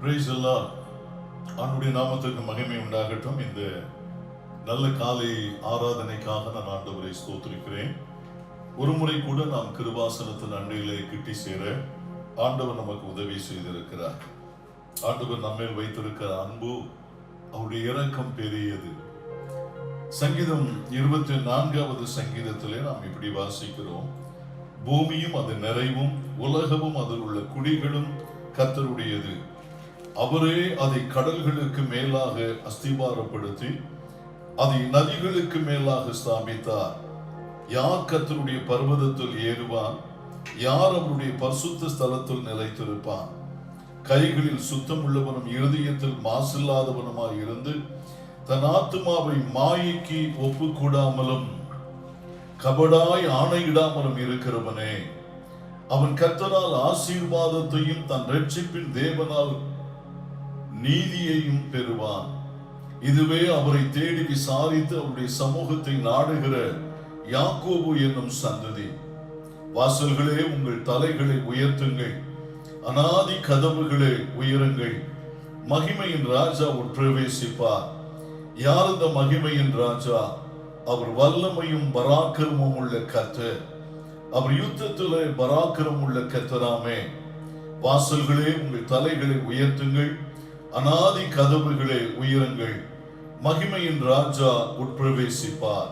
Praise the Lord. ஆண்டவருடைய நாமத்துக்கு மகிமை உண்டாகட்டும். இந்த நல்ல காலை ஆராதனைக்காக நான் ஆண்டவரை ஸ்தோத்திரிக்கிறேன். ஒரு முறை கூட நாம் கிருபாசனத்தின் அண்டையிலே கிட்டி சேர ஆண்டவர் நமக்கு உதவி செய்திருக்கிறார். ஆண்டவர் நம்மேல் வைத்திருக்கிற அன்பு, அவருடைய இரக்கம் பெரியது. சங்கீதம் 24வது சங்கீதத்திலே நாம் இப்படி வாசிக்கிறோம்: பூமியும் அது நிறைவும் உலகமும் அதில் உள்ள குடிகளும் கர்த்தருடையது. அவரே அதை கடல்களுக்கு மேலாக அஸ்திபாரப்படுத்தி அதை நதிகளுக்கு மேலாக ஸ்தாபித்தார். யார் கர்த்தருடைய பர்வதத்தில் ஏறுவான்? யார் அவருடைய பரிசுத்த ஸ்தலத்தில் நிலைத்திருப்பான்? கைகளில் சுத்தம் உள்ளவனும் இருதயத்தில் மாசில்லாதவனுமாய் இருந்து தன் ஆத்துமாவை மாயைக்கு ஒப்புக்கூடாமலும் கபடாய் ஆணையிடாமலும் இருக்கிறவனே, அவன் கர்த்தரால் ஆசீர்வாதத்தையும் தன் இரட்சிப்பின் தேவனால் நீதியையும் பெறுவான். இதுவே அவரை தேடி விசாரித்து அவருடைய சமூகத்தை நாடுகிற யாக்கோபு என்னும் சந்ததி. வாசல்களே, உங்கள் தலைகளை உயர்த்துங்கள், அநாதி கதவுகளே உயருங்கள். மகிமையின் ராஜா உட்பிரவேசிப்பார். யார் இந்த மகிமையின் ராஜா? அவர் வல்லமையும் பராக்கிரமும் உள்ள கர்த்தர். அவர் யுத்தத்திலே பராக்கிரமும் உள்ள கர்த்தராமே. வாசல்களே, உங்கள் தலைகளை உயர்த்துங்கள், அநாதி கதவுகளே உயருங்கள். மகிமையின் ராஜா உட்பிரவேசிப்பார்.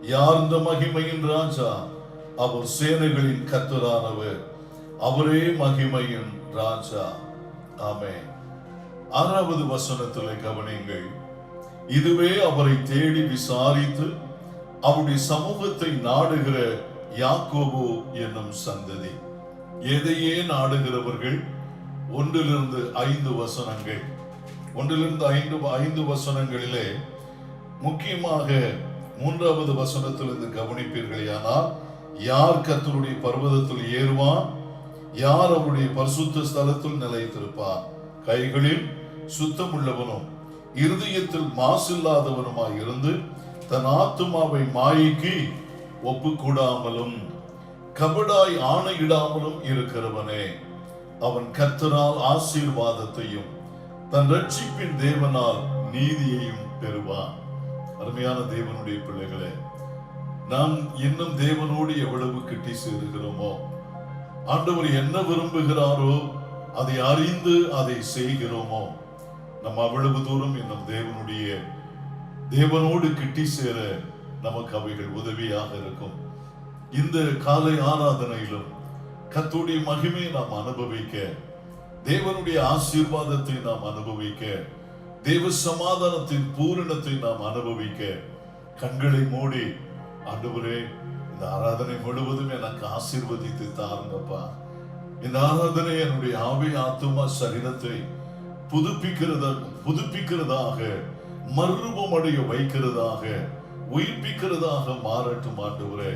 யார் இந்த மகிமையின் ராஜா? அவர் சேனைகளின் கர்த்தரானவர். அவரே மகிமையின் ராஜா. ஆமென். 6வது வசனத்திலே கவனியுங்கள். இதுவே அவரை தேடி விசாரித்து அவருடைய சமூகத்தை நாடுகிற யாக்கோபு என்னும் சந்ததி. எதையே நாடுகிறவர்கள்? 1-5 வசனங்கள். 1-5 வசனங்களிலே முக்கியமாக 3வது வசனத்திலிருந்து கவனிப்பீர்களேயானால், யார் கர்த்தருடைய பர்வதத்தில் ஏறுவான்? யார் அவருடைய பரிசுத்த ஸ்தலத்தில் நிலைத்திருப்பான்? கைகளில் சுத்தம் உள்ளவனும் இருதயத்தில் மாசில்லாதவனுமாய் இருந்து தன் ஆத்துமாவை மாயைக்கு ஒப்புக்கூடாமலும் கபடாய் ஆணையிடாமலும் இருக்கிறவனே, அவன் கர்த்தரால் ஆசீர்வாதத்தையும் தன் இரட்சிப்பின் தேவனால் நீதியையும் பெறுவான். அருமையான தேவனுடைய பிள்ளைகளே, நாம் இன்னும் தேவனோடு எவ்வளவு கிட்டி சேருகிறோமோ, ஆண்டவர் என்ன விரும்புகிறாரோ அதை அறிந்து அதை செய்கிறோமோ, நம்ம அவ்வளவு தூரம் இன்னும் தேவனோடு கிட்டி சேர நமக்கு அவைகள் உதவியாக இருக்கும். இந்த காலை ஆராதனையிலும் கர்த்தருடைய மகிமையை நாம் அனுபவிக்க, தேவனுடைய ஆசீர்வாதத்தை நாம் அனுபவிக்க, தேவ சமாதானத்தின் பூரணத்தை நாம் அனுபவிக்க கண்களை மூடி, ஆண்டவரே, இந்த ஆராதனை முழுவதும் எனக்கு ஆசீர்வதித்து தாருங்கப்பா. இந்த ஆராதனை என்னுடைய ஆவி ஆத்துமா சரீரத்தை புதுப்பிக்கிறதாக, மறுரூபமடைய வைக்கிறதாக, உயிர்ப்பிக்கிறதாக மாறட்டும். ஆண்டவரே,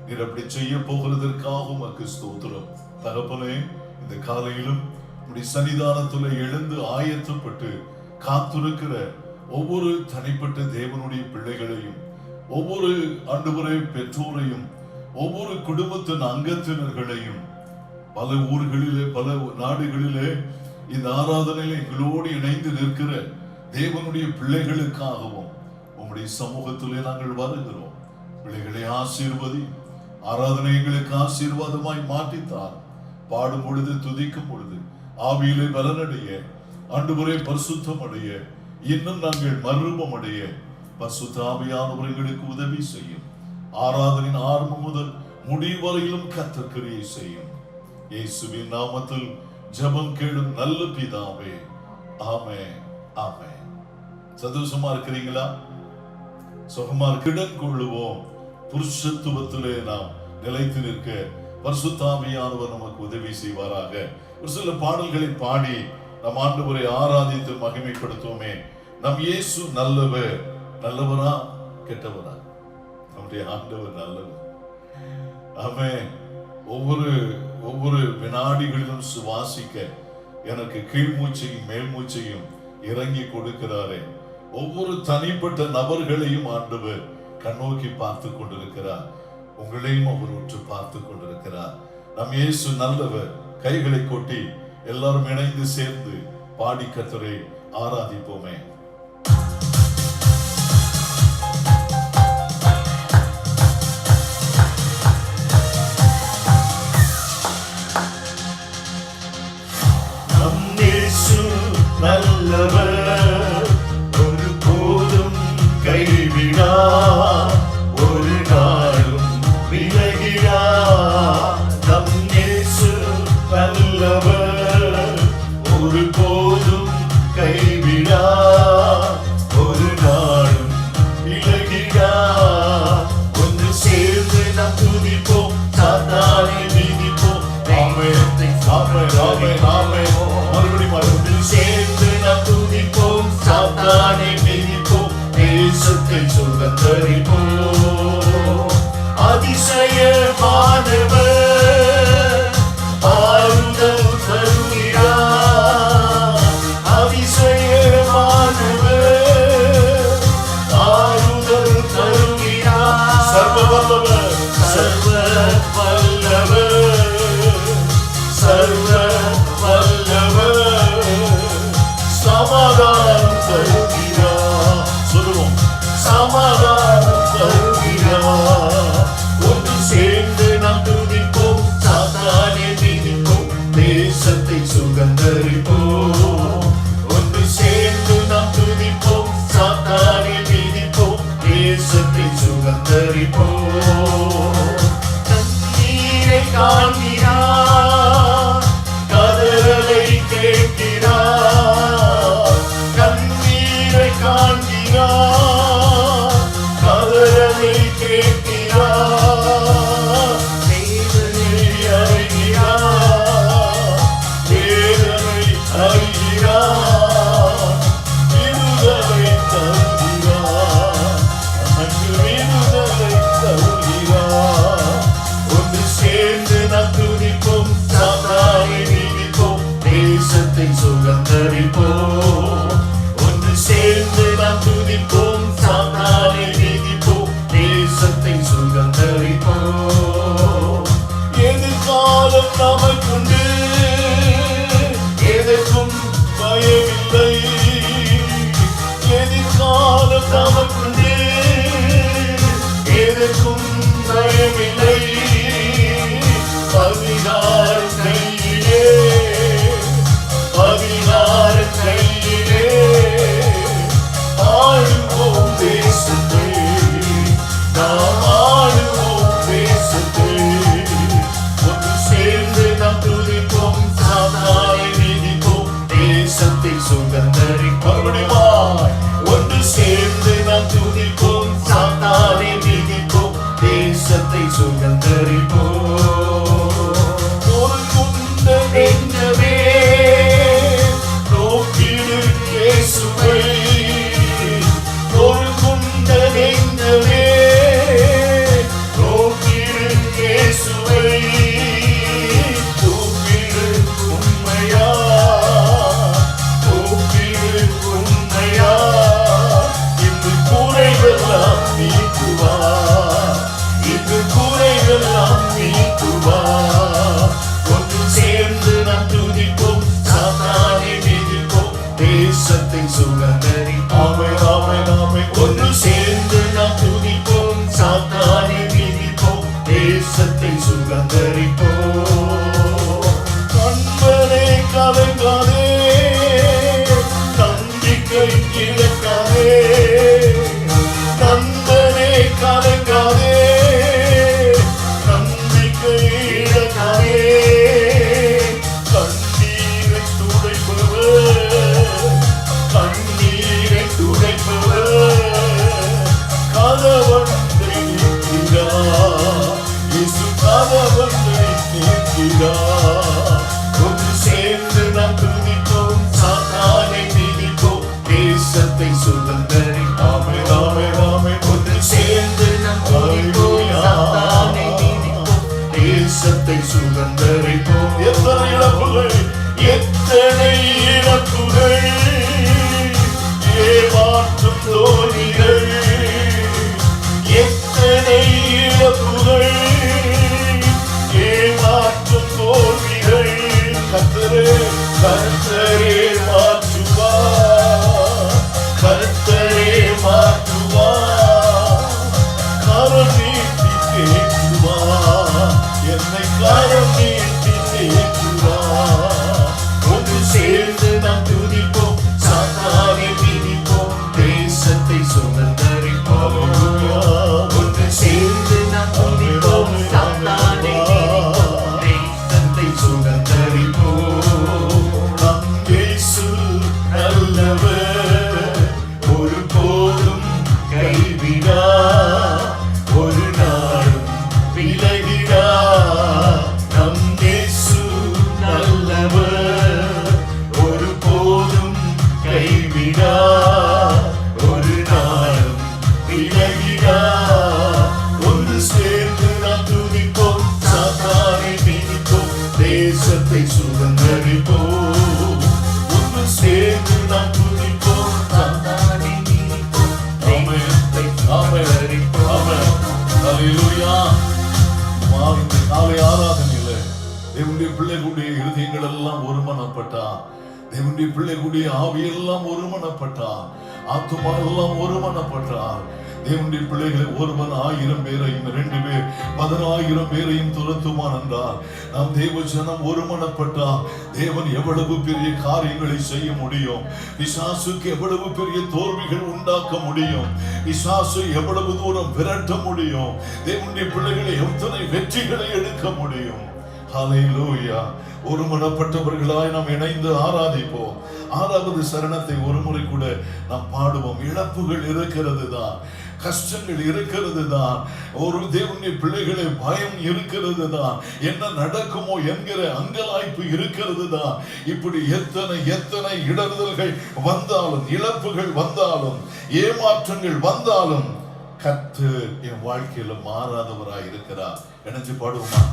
நீர் அப்படி செய்ய போகிறதற்காக உமக்கு ஸ்தோத்திரம். தகப்பனே, இந்த காலையிலும் உம்முடைய சன்னிதானத்துல எழுந்து ஆயத்தப்பட்டு காத்திருக்கிற ஒவ்வொரு தனிப்பட்ட தேவனுடைய பிள்ளைகளையும், ஒவ்வொரு ஆண்டவரே பெற்றோரையும், ஒவ்வொரு குடும்பத்தின் அங்கத்தினர்களையும், பல ஊர்களிலே பல நாடுகளிலே இந்த ஆராதனையில் எங்களோடு இணைந்து நிற்கிற தேவனுடைய பிள்ளைகளுக்காகவும் உம்முடைய சமூகத்திலே நாங்கள் வருகிறோம். பிள்ளைகளை ஆசீர்வதி. ஆராதனை எங்களுக்கு ஆசீர்வாதமாய் மாற்றித்தார். பாடும் பொழுது, துதிக்கும் பொழுது ஆவியிலே பலனடைய, ஆண்டவரே பரிசுத்தம் அடைய, இன்னும் நாங்கள் மறுரூபம் அடைய பரிசுத்த ஆவியானவர்களுக்கு உதவி செய்யும். ஆராதனையின் ஆரம்பம் முதல் முடிவரையிலும் கர்த்தர் கிரியை செய்யும். இயேசுவின் நாமத்தில் ஜெபம் கேளும் நல்ல பிதாவே. ஆமென், ஆமென். சந்தோஷமா இருக்கிறீங்களா? சுகமா கிடன் கொள்ளுவோம். புருஷத்துவத்திலே நாம் நிலைத்து நிற்க பரிசுத்த ஆவியானவர் நமக்கு உதவி செய்வாராக. ஒரு சில பாடல்களை பாடி நம் ஆண்டவரை ஆராதித்து மகிமைப்படுத்துவோமே. நம் இயேசு நல்லவர். நல்லவரா கெட்டவரா? நம்முடைய ஆண்டவர் நல்லவர். ஆமென். ஒவ்வொரு வினாடிகளிலும் சுவாசிக்க எனக்கு கீழ்மூச்சையும் மேல் மூச்சையும் இறங்கி கொடுக்கிறாரே. ஒவ்வொரு தனிப்பட்ட நபர்களையும் ஆண்டவர் கண்ணோக்கி பார்த்து கொண்டிருக்கிறார். உங்களையும் அவர் உற்று பார்த்து கொண்டிருக்கிறார். நம் இயேசு நல்லவர். கைகளை கொட்டி எல்லாரும் இணைந்து சேர்ந்து பாடி கர்த்தரை ஆராதிப்போமே. நம் இயேசு நல்லவர், ஒரு போதும் கைவிடா, ஒரு நாளும் விலகிடா. நம் இயேசு நல்லவர், ஒரு போதும் கைவிடா, ஒரு நாளும் விலகிடா. ஒன்று சேர்ந்து நாம் துதிப்போம், சாத்தானை மிதிப்போம். மறுபடியும் சேர்ந்து நாம் துதிப்போம், சாத்தானை மிதிப்போம், தேசத்தை சுதந்தரிப்போம். அதிசயமானவர் ஆறுதல் தருகிறார், அதிசயமானவர் ஆறுதல் தருகிறார். சர்வ வல்லவர், சர்வ வல்லவர், சர்வ வல்லவர் சமாதானம் தருகிறார். சொல்லுவோம், சமாதானம் தருகிறார். ஒன்று சேர்ந்து நாம் துதிப்போம், சாத்தானை மிதிப்போம், தேசத்தை சுதந்தரிப்போம். ஒன்று சேர்ந்து நாம் துதிப்போம், சாத்தானை மிதிப்போம், தேசத்தை சுதந்தரிப்போம். தண்ணீரை காண்கிறார், கதறலை கேட்கிறார். கண்ணீரை காண்கிறார், கதறலை கேட்கிறார். வேதனை அறிகிறார், வேதனை அறிகிறார். விடுதலை தருகிறார், அங்கு விடுதலை தருகிறார். ஒன்று சேர்ந்து நாம் துதிப்போம், சாத்தானை மிதிப்போம், தேசத்தை சுதந்தரிப்போம். ஒன்று சேர்ந்து நாம் துதிப்போம், சாத்தானை மிதிப்போம், தேசத்தை சுதந்தரிப்போம். எதிர்காலம் நமக்குண்டு, எதற்கும் பயமில்லை. எதிர்காலம் நமக்குண்டு, எதற்கும் பயமில்லை. பதினாறு கையிலே, பதினாறு கையிலே ஆளுவோம் தேசத்தை, நாம் ஆளுவோம் தேசத்தை. ஒன்று சேர்ந்து நாம் துதிப்போம், சாத்தானை மிதிப்போம், தேசத்தை சுதந்தரிப்போம். ஒன்று சேர்ந்து நாம் துதிப்போம், சாத்தானை மிதிப்போம், தேசத்தை சுதந்தரிப்போம். ஒரு குந்த நெஞ்சமே நோக்கிடு இயேசுவை, ஒரு குந்த நெஞ்சமே நோக்கிடு இயேசுவை. தூக்கிடு உண்மையா, தூக்கிடு உண்மையா. இன்று கூரைகள்லாம் நீக்குவார், இன்று கூரைகள்லாம் நீக்குவார். ஒன்று சேர்ந்து நாம் துதிப்போம், சாத்தானை மிதிப்போம், தேசத்தை சுதந்தரிப்போம். ஒன்று சேர்ந்து நாம் துதிப்போம், சாத்தானை மிதிப்போம், தேசத்தை சுதந்தரிப்போம். நண்பனே கலங்காதே, நம்பிக்கை இழக்காதே. நண்பனே கலங்காதே, நம்பிக்கை இழக்காதே. கண்ணீரை துடைப்பவர், கண்ணீரை துடைப்பவர் கதவத்தை நீக்கிறார். இயேசு கதவத்தை நீக்கிறார். ஒன்று சேர்ந்து நாம் துதிப்போம், சாத்தானை மிதிப்போம், தேசத்தை சுதந்தரிப்போம். ஒன்று சேர்ந்து நாம் துதிப்போம், சாத்தானை மிதிப்போம், தேசத்தை சுதந்தரிப்போம். எத்தனை இழப்புகள், எத்தனை இழப்புகள், ஏமாற்றும் தோல்விகள், எத்தனை இழப்புகள், ஏமாற்றும் தோல்விகள். கர்த்தரே கர்த்தரே நல்லவர், ஒருபோதும் கைவிடா, ஒரு நாளும் விலகிடா. நம் இயேசு நல்லவர், ஒருபோதும் கைவிடா, ஒரு நாளும் விலகிடா. ஒன்று சேர்ந்து நாம் துதிப்போம், சாத்தானை மிதிப்போம், தேசத்தை சுதந்தரிப்போம். ஒன்று சேர்ந்து நாம் துதிப்போம், சாத்தானை மிதிப்போம், தேசத்தை சுதந்தரிப்போம். ஹல்லேலூயா. காலை ஆராதனையில தேவனுடைய பிள்ளைகளுடைய இருதயங்கள் எல்லாம் ஒருமனப்பட்டா, தேவனுடைய பிள்ளைகளுடைய ஆவியெல்லாம் ஒருமனப்பட்டா, ஆத்துமா எல்லாம் ஒருமனப்பட்டா. தேவனுடைய பிள்ளைகளை ஒருவன் 1000 பேரையும் 2 பேர் 10,000 பேரையும் துரத்துமான் என்றார். நாம் தேவ ஜனம் ஒருமனப்பட்டா தேவன் எவ்வளவு பெரிய காரியங்களை செய்ய முடியும், பிசாசுக்கு எவ்வளவு பெரிய தோல்விகள் உண்டாக்க முடியும், பிசாசு எவ்வளவு தூரம் விரட்ட முடியும், தேவனுடைய பிள்ளைகளை எத்தனை வெற்றிகளை எடுக்க முடியும். ஹல்லேலூயா. ஒருமனப்பட்டவர்களாய் நாம் இணைந்து ஆராதிப்போம். 6வது சரணத்தை ஒரு முறை கூட நாம் பாடுவோம். இழப்புகள் இருக்கிறது தான், கஷ்டங்கள் இருக்கிறது தான், ஒரு தேவனுடைய பிள்ளைகளை பயம் இருக்கிறது தான், என்ன நடக்குமோ என்கிற அங்கலாய்ப்பு இருக்கிறது தான். இப்படி எத்தனை எத்தனை இடறுதல்கள் வந்தாலும், இழப்புகள் வந்தாலும், ஏமாற்றங்கள் வந்தாலும் கர்த்தர் என் வாழ்க்கையில மாறாதவராய் இருக்கிறார். இணைஞ்சு பாடுவோமா?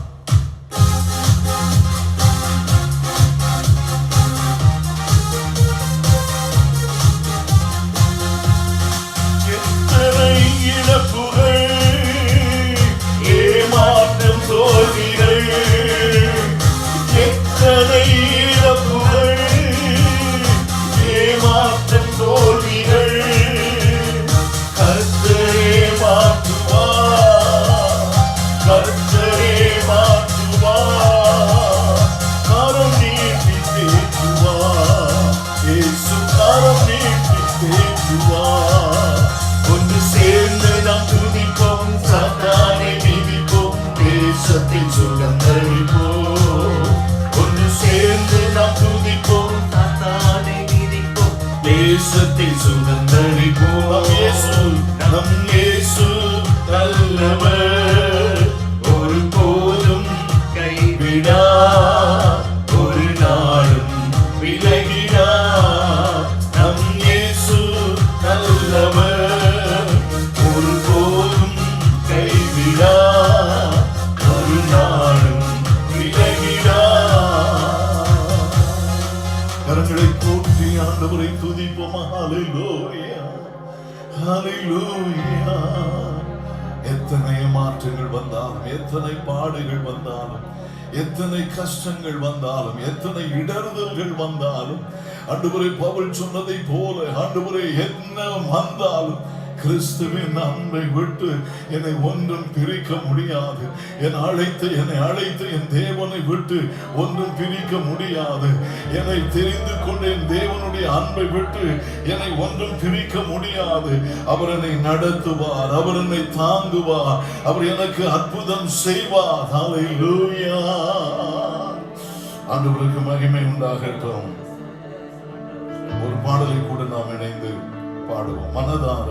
இழப்புகள், ஏமாற்றம், தோல்விகள், எத்தனை இழப்புகள், ஏமாற்றம், தோல்விகள், கர்த்தரே மாற்றுவார், கர்த்தரே மாற்றுவார், கரம் நீட்டி தேற்றுவார், இயேசு கரம் நீட்டி தேற்றுவார். ஒன்று சேர்ந்து நாம் துதிப்போம், சாத்தானை மிதிப்போம், தேசத்தை சுதந்தரிப்போம். ஒன்று சேர்ந்து நாம் துதிப்போம், சாத்தானை மிதிப்போம், தேசத்தை சுதந்தரிப்போம். நம் இயேசு நல்லவர், ஒருபோதும் கைவிடா, ஒரு நாளும் விலகிடா. நம் இயேசு நல்லவர், ஒருபோதும் கைவிடா, ஒரு நாளும் விலகிடா. கரங்களை கூட்டி ஆண்டவரை துதிப்போமா? ஹல்லேலூயா, ஹல்லேலூயா. எத்தனை மாற்றங்கள் வந்தாலும், எத்தனை பாடுகள் வந்தாலும், எத்தனை கஷ்டங்கள் வந்தாலும், எத்தனை இடறுதல்கள் வந்தாலும், ஆண்டவரே பவுல் சொன்னதை போல ஆண்டவரே என்ன வந்தாலும் கிறிஸ்துவின் அன்பை விட்டு என்னை ஒன்றும் பிரிக்க முடியாது. என்னை அழைத்த என் தேவனை விட்டு ஒன்றும் பிரிக்க முடியாது. என்னை தெரிந்து கொண்ட என் தேவனுடைய அன்பை விட்டு என்னை ஒன்றும் பிரிக்க முடியாது. அவர் என்னை நடத்துவார், அவர் என்னை தாங்குவார், அவர் எனக்கு அற்புதம் செய்வார். ஹல்லேலூயா. ஆண்டவருக்கு மகிமை உண்டாகட்டும். ஒரு பாடலை கூட நாம் இணைந்து பாடுவோம் மனதார.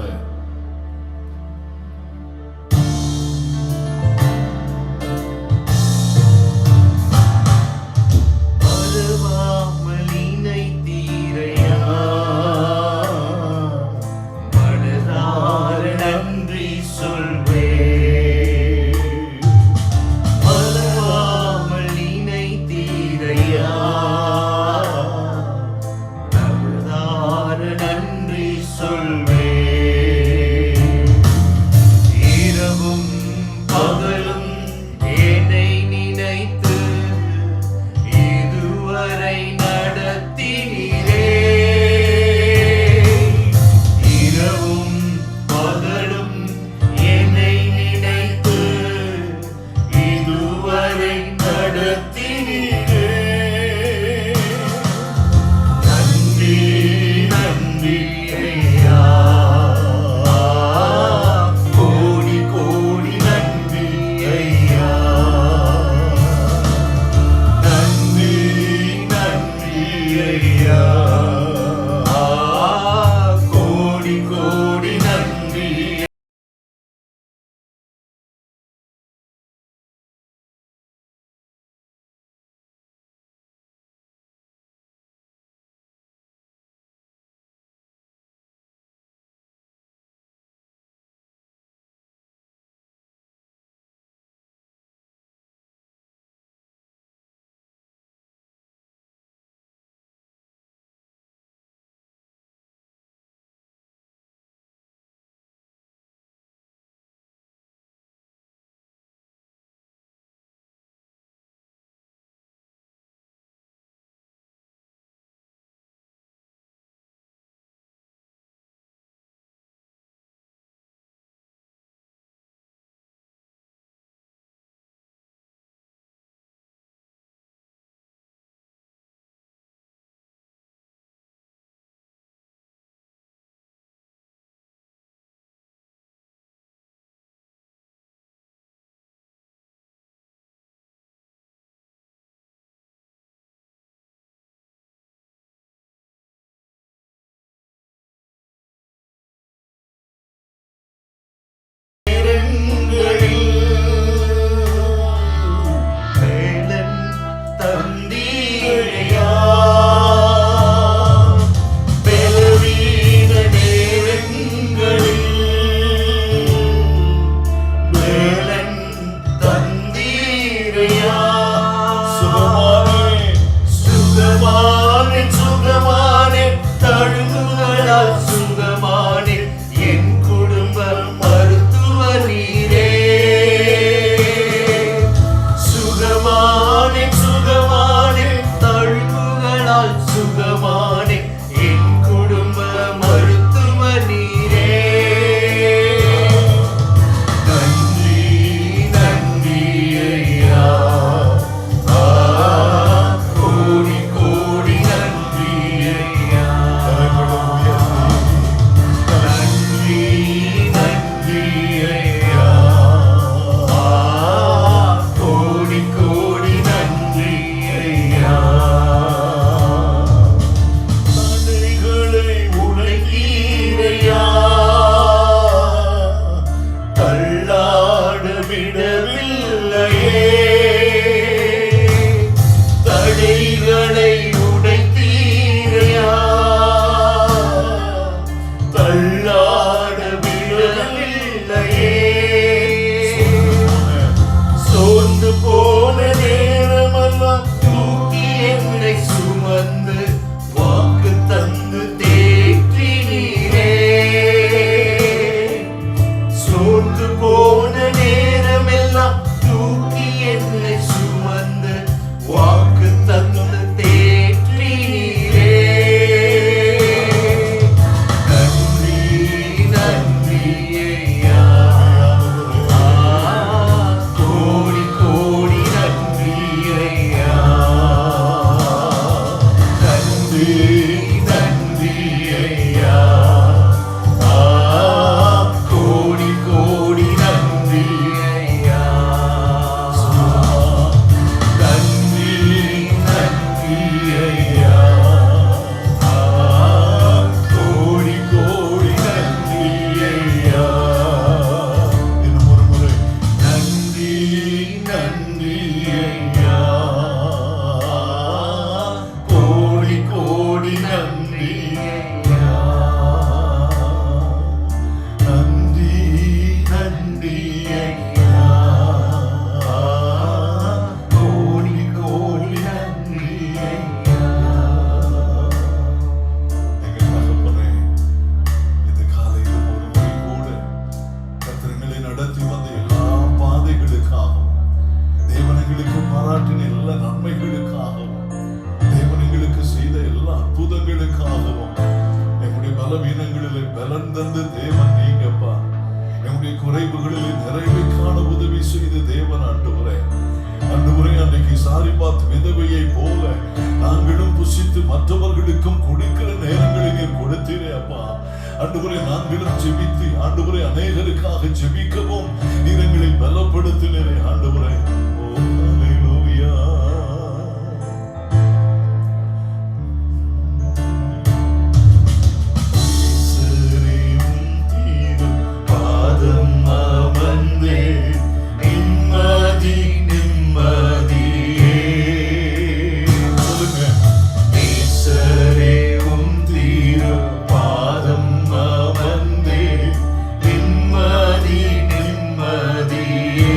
நன்றி நன்றி ஐயா. ஐயா. நன்றி நன்றி ஐயா. கோடி கோடி நன்றி ஐயா. எங்க தகப்பனே, இந்த காலையில் ஒரு முறை கூட கர்த்தர்களை நடத்தி வந்த எல்லா பாதைகளுக்காகவும், தேவன் எங்களுக்கு பாராட்டின எல்லா நன்மைகளுக்காகவும், தேவன் எங்களுக்கு செய்த எல்லா அற்புதங்களுக்காகவும், எங்களுடைய பலவீனங்களிலே பலன் தந்து தேவன் நீங்கப்பா. எங்களுடைய குறைவுகளிலே நிறைவை காண உதவி செய்த தேவன் ஆண்டவரே. ஆண்டவரே, அன்னைக்கு சாரிபாத் விதவையை போல நாங்களும் புசித்து மற்றவர்களுக்கும் கொடுக்கிற நேரங்களை நீர் கொடுத்தீரே அப்பா. ஆண்டவரே, நாங்களும் ஜெபித்து ஆண்டவரே அநேகருக்காக ஜெபிக்கவும் நீர் எங்களை பலப்படுத்தினரே ஆண்டவரே. ஓ ஹல்லேலூயா. இயேசுவே உம் திரு பாதம் அமர்ந்தே நிம்மதி நிம்மதியே. சொல்லுங்க. ஈஸ்வரே உம் திரு பாதம் அமர்ந்தே நிம்மதி நிம்மதியே.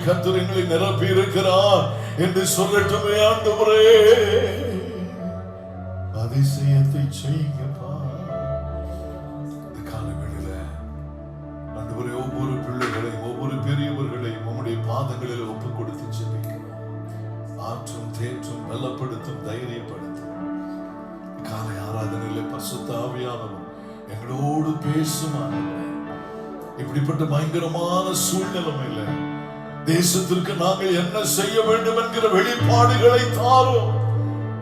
கர்த்தர் எங்களை நிரப்பி இருக்கிறார் என்று சொல்லட்டுமே ஆண்டவரே. அதிசயத்தை செய்யுங்கப்பா. இந்த காலவெளியில ஆண்டவரே ஒவ்வொரு பிள்ளைகளையும் ஒவ்வொரு பெரியவர்களையும் உம்முடைய பாதங்களில் ஒப்பு கொடுத்து ஜெபிக்கிறோம். ஆற்றும் தேற்றும் பலப்படுத்தும் தைரியப்படுத்தும். காலை ஆராதனையிலே பரிசுத்த ஆவியானவர் எங்களோடு பேசும் ஆண்டவரே. இப்படிப்பட்ட பயங்கரமான சூழ்நிலையில தேசத்திற்கு நாங்கள் என்ன செய்ய வேண்டும் என்கிற வெளிப்பாடுகளை தாரும்,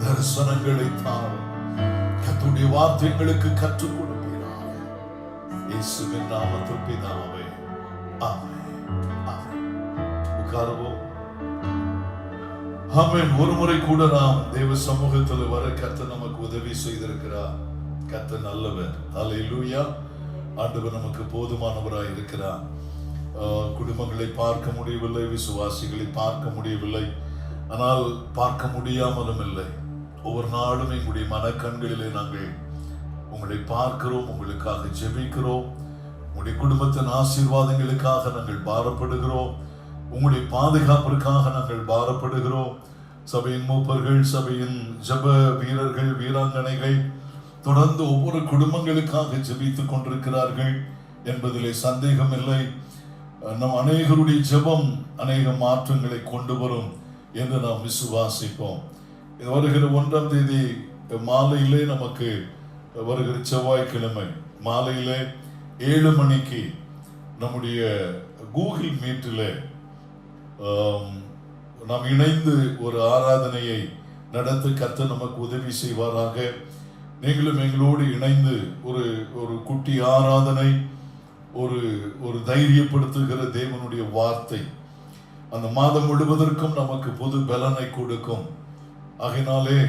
தரிசனங்களை தாரும். கர்த்தருடைய வார்த்தைகளுக்கு கற்றுக் கொடுப்பீராக. இயேசுவின் நாமத்தில் பிதாவே, ஆமென். ஆமென். உட்காருவோம். ஆமென். ஒரு முறை கூட நாம் தேவ சமூகத்தில் வர கர்த்தர் நமக்கு உதவி செய்திருக்கிறார். கர்த்தர் நல்லவர். அல்லேலூயா. ஆண்டவர் நமக்கு போதுமானவராய் இருக்கிறார். குடும்பங்களை பார்க்க முடியவில்லை, விசுவாசிகளை பார்க்க முடியவில்லை, ஆனால் பார்க்க முடியாமலும் இல்லை. ஒவ்வொரு நாளும் எங்களுடைய மனக்கண்களிலே நாங்கள் உங்களை பார்க்கிறோம், உங்களுக்காக ஜெபிக்கிறோம், உங்களுடைய குடும்பத்தின் ஆசீர்வாதங்களுக்காக நாங்கள் பாரப்படுகிறோம், உங்களுடைய பாதுகாப்பிற்காக நாங்கள் பாரப்படுகிறோம். சபையின் மூப்பர்கள், சபையின் ஜெப வீரர்கள், வீராங்கனைகள் தொடர்ந்து ஒவ்வொரு குடும்பங்களுக்காக ஜெபித்துக் கொண்டிருக்கிறார்கள் என்பதிலே சந்தேகம் இல்லை. நம் அநேகருடைய ஜெபம் அநேக மாற்றங்களை கொண்டு வரும் என்று நாம் விசுவாசிப்போம். வருகிற 1ஆம் தேதி மாலையிலே, நமக்கு வருகிற செவ்வாய்க்கிழமை மாலையிலே 7 மணிக்கு நம்முடைய கூகுள் மீட்டிலே நாம் இணைந்து ஒரு ஆராதனையை நடத்த கர்த்தர் நமக்கு உதவி செய்வாராக. நீங்களும் எங்களோடு இணைந்து ஒரு குட்டி ஆராதனை, ஒரு தைரியப்படுத்துகிற தேவனுடைய வார்த்தை அந்த மாதம் முழுவதற்கும் நமக்கு புது பலனை கொடுக்கும். ஆகையினாலே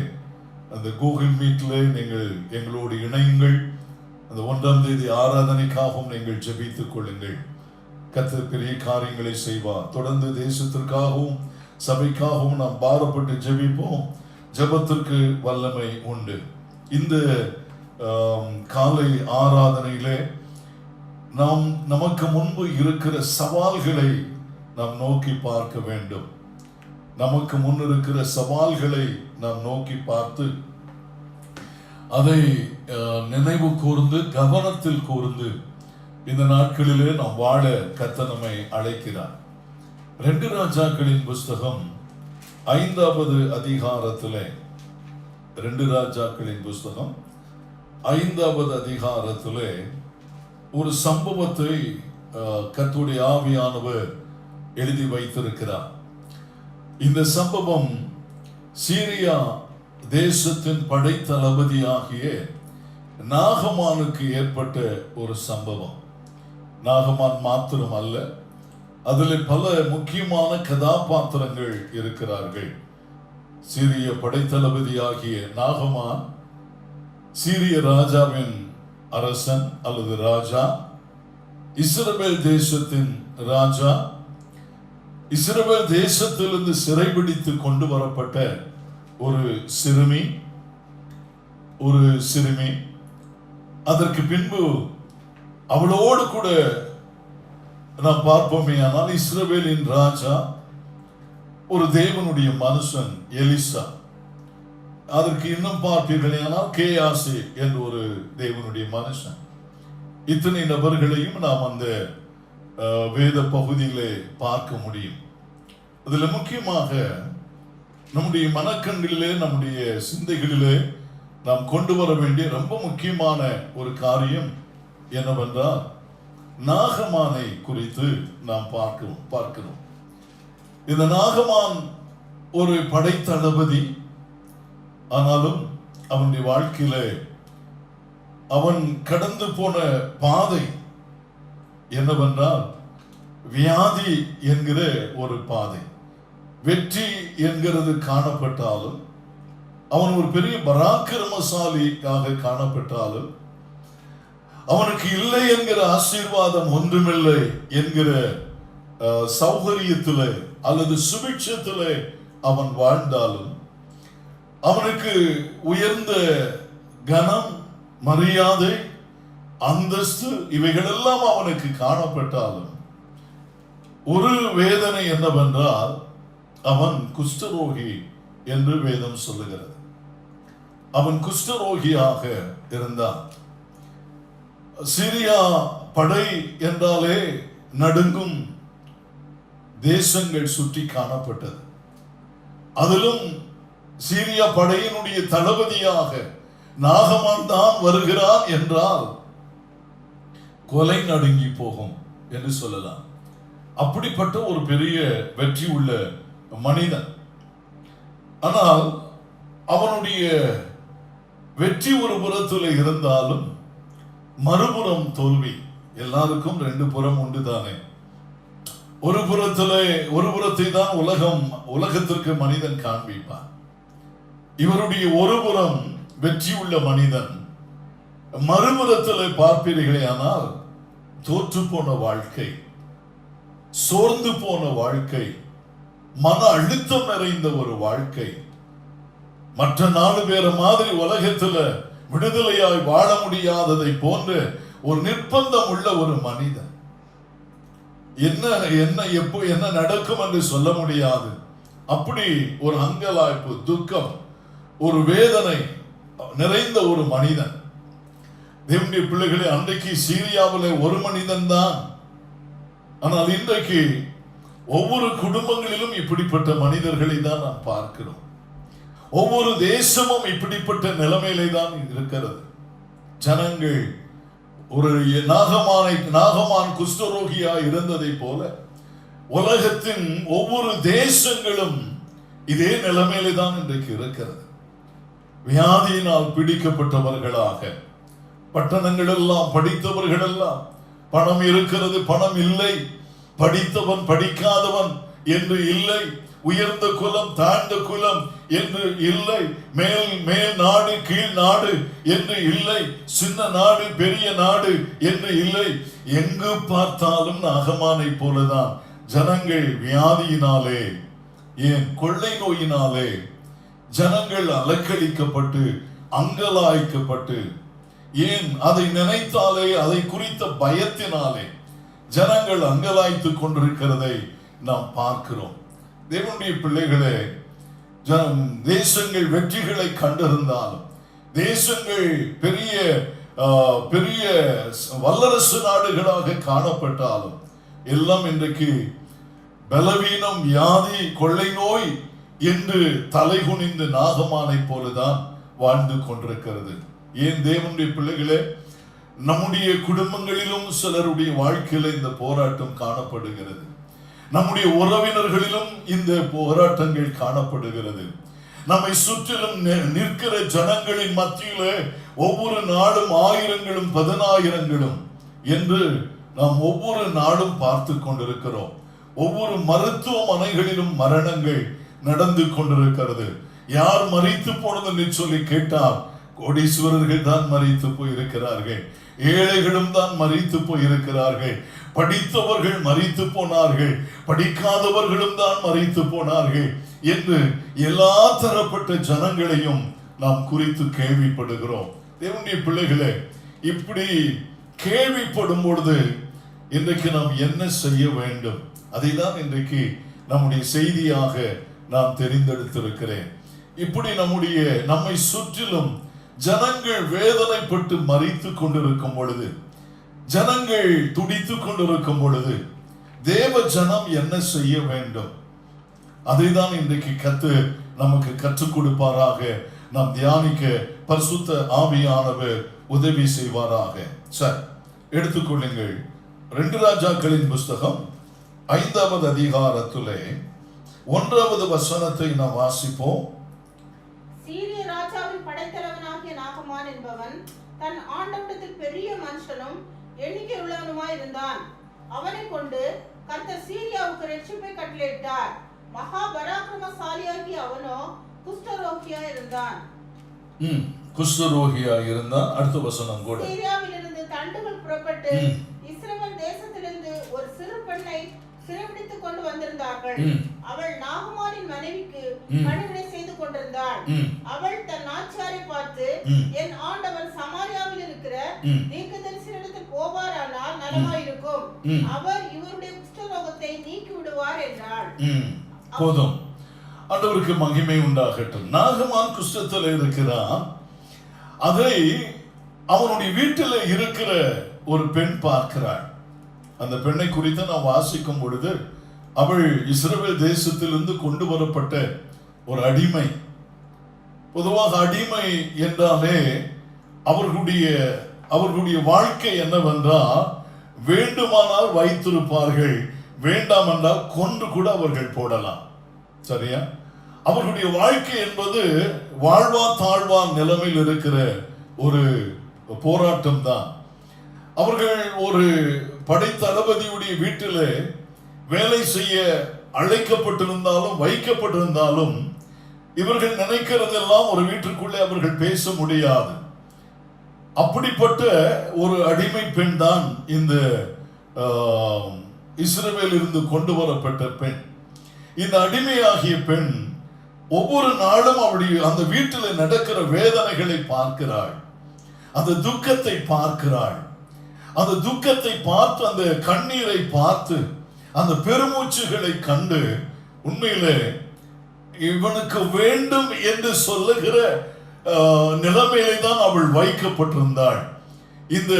அந்த கூகுள் மீட்டில் நீங்கள் எங்களோடு இணையுங்கள். அந்த 1ஆம் தேதி ஆராதனைக்காகவும் நீங்கள் ஜெபித்துக் கொள்ளுங்கள். கர்த்தர் பெரிய காரியங்களை செய்வார். தொடர்ந்து தேசத்திற்காகவும் சபைக்காகவும் நாம் பாரப்பட்டு ஜெபிப்போம். ஜெபத்திற்கு வல்லமை உண்டு. இந்த காலை ஆராதனையிலே நாம் நமக்கு முன்பு இருக்கிற சவால்களை நாம் நோக்கி பார்க்க வேண்டும். நமக்கு முன் இருக்கிற சவால்களை நாம் நோக்கி பார்த்து அதை நினைவு கூர்ந்து கவனத்தில் கூர்ந்து இந்த நாட்களிலே நாம் வாழ கர்த்தர் நம்மை அழைக்கிறார். 2 ராஜாக்களின் புஸ்தகம் 5வது அதிகாரத்திலே 2 ராஜாக்களின் புஸ்தகம் 5வது அதிகாரத்திலே ஒரு சம்பவத்தை கர்த்தருடைய ஆவியானவர் எழுதி வைத்திருக்கிறார். இந்த சம்பவம் சீரியா தேசத்தின் படைத்தளபதியாகிய நாகமானுக்கு ஏற்பட்ட ஒரு சம்பவம். நாகமான் மாத்திரம் அல்ல, அதில் பல முக்கியமான கதாபாத்திரங்கள் இருக்கிறார்கள். சீரிய படைத்தளபதியாகிய நாகமான் சீரிய ராஜாவின் அரசன் அல்லது ராஜா, இஸ்ரவேல் தேசத்தின் ராஜா. இஸ்ரவேல் தேசத்திலிருந்து சிறைபிடித்து கொண்டு வரப்பட்ட ஒரு சிறுமி. அதற்கு பின்பு அவளோடு கூட நாம் பார்ப்போமே ஆனால் இஸ்ரவேலின் ராஜா ஒரு தேவனுடைய மனுஷன் எலிசா. அதற்கு இன்னும் பார்ப்பீர்களே ஆனால் கேயாசி என்ற ஒரு தேவனுடைய மனுஷன். இத்தனை நபர்களையும் நாம் அந்த வேத பகுதியிலே பார்க்க முடியும். அதுல முக்கியமாக நம்முடைய மனக்கண்களிலே, நம்முடைய சிந்தைகளிலே நாம் கொண்டு வர வேண்டிய ரொம்ப முக்கியமான ஒரு காரியம் என்னவென்றால் நாகமானை குறித்து நாம் பார்க்கிறோம். இந்த நாகமான் ஒரு படைத்தளபதி. ஆனாலும் அவனுடைய வாழ்க்கையில அவன் கடந்து போன பாதை என்னவென்றால் வியாதி என்கிற ஒரு பாதை. வெற்றி என்கிறது காணப்பட்டாலும், அவன் ஒரு பெரிய பராக்கிரமசாலியாக காணப்பட்டாலும், அவனுக்கு இல்லை என்கிற ஆசீர்வாதம் ஒன்றுமில்லை என்கிற சௌகரியத்திலே அல்லது சுபிட்சத்திலே அவன் வாழ்ந்தாலும், அவனுக்கு உயர்ந்த கனம், மரியாதை, அந்தஸ்து இவைகளெல்லாம் அவனுக்கு காணப்பட்டாலும், ஒரு வேதனை என்னவென்றால் அவன் குஷ்டரோகி என்று வேதம் சொல்லுகிறது. அவன் குஷ்டரோகியாக இருந்தான். சிரியா படை என்றாலே நடுங்கும் தேசங்கள் சுற்றி காணப்பட்டது. அதிலும் சீரியா படையினுடைய தளபதியாக நாகமான் தான் வருகிறான் என்றால் கொலை நடுங்கி போகும் என்று சொல்லலாம். அப்படிப்பட்ட ஒரு பெரிய வெற்றி உள்ள மனிதன். ஆனால் அவனுடைய வெற்றி ஒரு புறத்தில் இருந்தாலும் மறுபுறம் தோல்வி. எல்லாருக்கும் ரெண்டு புறம் உண்டு தானே. ஒரு புறத்தை தான் உலகத்திற்கு மனிதன் காண்பிப்பான். இவருடைய ஒரு புறம் வெற்றி உள்ள மனிதன், மறுபுறத்தில் பார்ப்பீர்களே ஆனால் தோற்று போன வாழ்க்கை, சோர்ந்து போன வாழ்க்கை, மன அழுத்தம் நிறைந்த ஒரு வாழ்க்கை. மற்ற 4 பேரை மாதிரி உலகத்துல விடுதலையாய் வாழ முடியாததை போன்ற ஒரு நிர்பந்தம் உள்ள ஒரு மனிதன். என்ன நடக்கும் என்று சொல்ல முடியாது. அப்படி ஒரு அங்கலாய்ப்பு, துக்கம், ஒரு வேதனை நிறைந்த ஒரு மனிதன். தேவனுடைய பிள்ளைகளே, அன்றைக்கு சீரியாவிலே ஒரு மனிதன் தான். ஆனால் இன்றைக்கு ஒவ்வொரு குடும்பங்களிலும் இப்படிப்பட்ட மனிதர்களை தான் நாம் பார்க்கிறோம். ஒவ்வொரு தேசமும் இப்படிப்பட்ட நிலைமையிலே தான் இருக்கிறது. ஜனங்கள் ஒரு நாகமான் குஷ்டரோகியா இருந்ததை போல உலகத்தின் ஒவ்வொரு தேசங்களும் இதே நிலைமையிலே தான் இன்றைக்கு இருக்கிறது. வியாதியினால் பிடிக்கப்பட்டவர்களாக, பட்டணங்கள் எல்லாம், படித்தவர்கள் எல்லாம், பணம் இருக்கிறது, பணம் இல்லை, படித்தவன் படிக்காதவன் என்று இல்லை, உயர்ந்த குலம் தாழ்ந்த குலம் என்று இல்லை, மேல் நாடு கீழ் நாடு என்று இல்லை, சின்ன நாடு பெரிய நாடு என்று இல்லை. எங்கு பார்த்தாலும் நாகமானை போலதான் ஜனங்கள் வியாதியினாலே, ஏன் கொள்ளை நோயினாலே ஜனங்கள் அலக்களிக்கப்பட்டு அங்கலாய்க்கப்பட்டு, ஏன் அதை நினைத்தாலே, அதை குறித்த பயத்தினாலே ஜனங்கள் அங்கலாய்த்துக் கொண்டிருக்கிறதை நாம் பார்க்கிறோம். தேவனுடைய பிள்ளைகளே, தேசங்கள் வெற்றிகளை கண்டிருந்தாலும், தேசங்கள் பெரிய பெரிய வல்லரசு நாடுகளாக காணப்பட்டாலும், எல்லாம் இன்றைக்கு பலவீனம், வியாதி, கொள்ளை நோய் என்று தலைகுனிந்து நாகமானை போலதான் வாழ்ந்து கொண்டிருக்கிறது. ஏன் தேவனுடைய பிள்ளைகளே, நம்முடைய குடும்பங்களிலும் சிலருடைய வாழ்க்கையில இந்த போராட்டம் காணப்படுகிறது. நம்முடைய உறவினர்களிலும் இந்த போராட்டங்கள் காணப்படுகிறது. நம்மை சுற்றிலும் நிற்கிற ஜனங்களின் மத்தியில ஒவ்வொரு நாளும் ஆயிரங்களும் 10,000ங்களும் என்று நாம் ஒவ்வொரு நாளும் பார்த்து கொண்டிருக்கிறோம். ஒவ்வொரு மருத்துவமனைகளிலும் மரணங்கள் நடந்து கொண்டிருக்கிறது. யார் மரித்து போனது சொல்லி கேட்டால் கோடீஸ்வரர்கள் தான் மரித்து போயிருக்கிறார்கள், ஏழைகளும் தான் மரித்து போயிருக்கிறார்கள், படித்தவர்கள் மரித்து போனார்கள், படிக்காதவர்களும் தான் மரித்து போனார்கள் என்று எல்லா தரப்பட்ட ஜனங்களையும் நாம் குறித்து கேள்விப்படுகிறோம். தேவனுடைய பிள்ளைகளே, இப்படி கேள்விப்படும் பொழுது இன்றைக்கு நாம் என்ன செய்ய வேண்டும்? அதை தான் இன்றைக்கு நம்முடைய செய்தியாக நாம் தெரிந்தெடுத்திருக்கிறேன். இப்படி நம்மை சுற்றிலும் ஜனங்கள் வேதனைப்பட்டு மரித்து கொண்டிருக்கும் பொழுது, ஜனங்கள் துடித்துக் கொண்டிருக்கும் பொழுது தேவ ஜனம் என்ன செய்ய வேண்டும்? அதை தான் இன்றைக்கு நமக்கு கற்றுக் கொடுப்பாராக. நாம் தியானிக்க பரிசுத்த ஆவியானவர் உதவி செய்வாராக. சரி, எடுத்துக்கொள்ளுங்கள். 2 ராஜாக்களின் புஸ்தகம் 5வது அதிகாரத்திலே 1வது வசனத்தை நாம் வாசிப்போம். சீரிய ராஜாவின் படைத்தலைவனாகிய நாகமான் என்பவன் தன் ஆண்டவனிடத்தில் பெரிய மனுஷனும் எண்ணிக்கை உள்ளவனுமாய் இருந்தான். அவனை கொண்டு கர்த்தர் சீரியாவுக்கு ரட்சிப்பை கட்டளையிட்டார். மகா பராக்கிரமசாலியாகிய அவனோ குஷ்டரோகியா இருந்தான். குஷ்டரோகியா இருந்தான். அடுத்த வசனம் கூட. சீரியாவிலிருந்து தண்டுகள் புறப்பட்டு இஸ்ரவேல் தேசத்திலிருந்து ஒரு சிறு பெண்ணை சிறைபிடித்துக் கொண்டு வந்திருந்தார்கள். அவள் நாகமானின் மனைவிக்கு பணிவிடை செய்து கொண்டிருந்தாள். அவள் தன் நாச்சியாரை பார்த்து, என் ஆண்டவன் சமாரியாவில் இருக்கிற தீர்க்கதரிசியிடத்தில் போவாரானால் நலமாயிருக்கும். அவர் இவருடைய குஷ்டரோகத்தை நீக்கி போடுவார் என்றாள். போதும். ஆண்டவருக்கு மகிமை உண்டாகட்டும். நாகமான் குஷ்டத்தில் இருக்கிறான். அதை அவனுடைய வீட்டில் இருக்கிற ஒரு பெண் பார்க்கிறாள். அந்த பெண்ணை குறித்து நாம் வாசிக்கும் பொழுது அவள் இஸ்ரவேல் தேசத்திலிருந்து கொண்டு வரப்பட்ட ஒரு அடிமை. பொதுவாக அடிமை என்றாலே அவர்களுடைய வாழ்க்கை என்னவென்றால், வேண்டுமானால் வைத்திருப்பார்கள், வேண்டாம் என்றால் கொன்று கூட அவர்கள் போடலாம். சரியா? அவர்களுடைய வாழ்க்கை என்பது வாழ்வா தாழ்வா நிலைமையில் இருக்கிற ஒரு போராட்டம் தான். அவர்கள் ஒரு படைத்தளபதியுடைய வீட்டில் வேலை செய்ய அழைக்கப்பட்டிருந்தாலும் வைக்கப்பட்டிருந்தாலும் இவர்கள் நினைக்கிறதெல்லாம் ஒரு வீட்டுக்குள்ளே அவர்கள் பேச முடியாது. அப்படிப்பட்ட ஒரு அடிமை பெண் தான் இந்த இஸ்ரவேலில் இருந்து கொண்டு வரப்பட்ட பெண். இந்த அடிமையாகிய பெண் ஒவ்வொரு நாளும் அவளுடைய அந்த வீட்டில் நடக்கிற வேதனைகளை பார்க்கிறாள், அந்த துக்கத்தை பார்க்கிறாள். அந்த துக்கத்தை பார்த்து, அந்த கண்ணீரை பார்த்து, அந்த பெருமூச்சுகளை கண்டு உண்மையிலே இவனுக்கு வேண்டும் என்று சொல்லுகிற நிலைமையிலே தான் அவள் வைக்கப்பட்டிருந்தாள். இந்த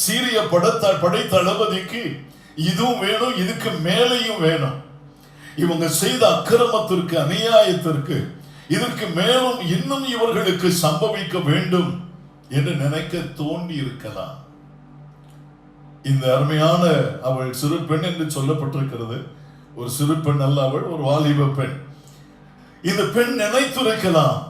சீரிய படைத்தளபதிக்கு இதுவும் வேணும், இதுக்கு மேலேயும் வேணும். இவங்க செய்த அக்கிரமத்திற்கு, அநியாயத்திற்கு, இதற்கு மேலும் இன்னும் இவர்களுக்கு சம்பவிக்க வேண்டும் என்று நினைக்க தோண்டி இருக்கலாம். இந்த அருமையான அவள் சிறு பெண் என்று சொல்லப்பட்டிருக்கிறது. ஒரு சிறு பெண் அல்ல, அவள் ஒரு வாலிப பெண். இந்த பெண் நினைத்திருக்கலாம்,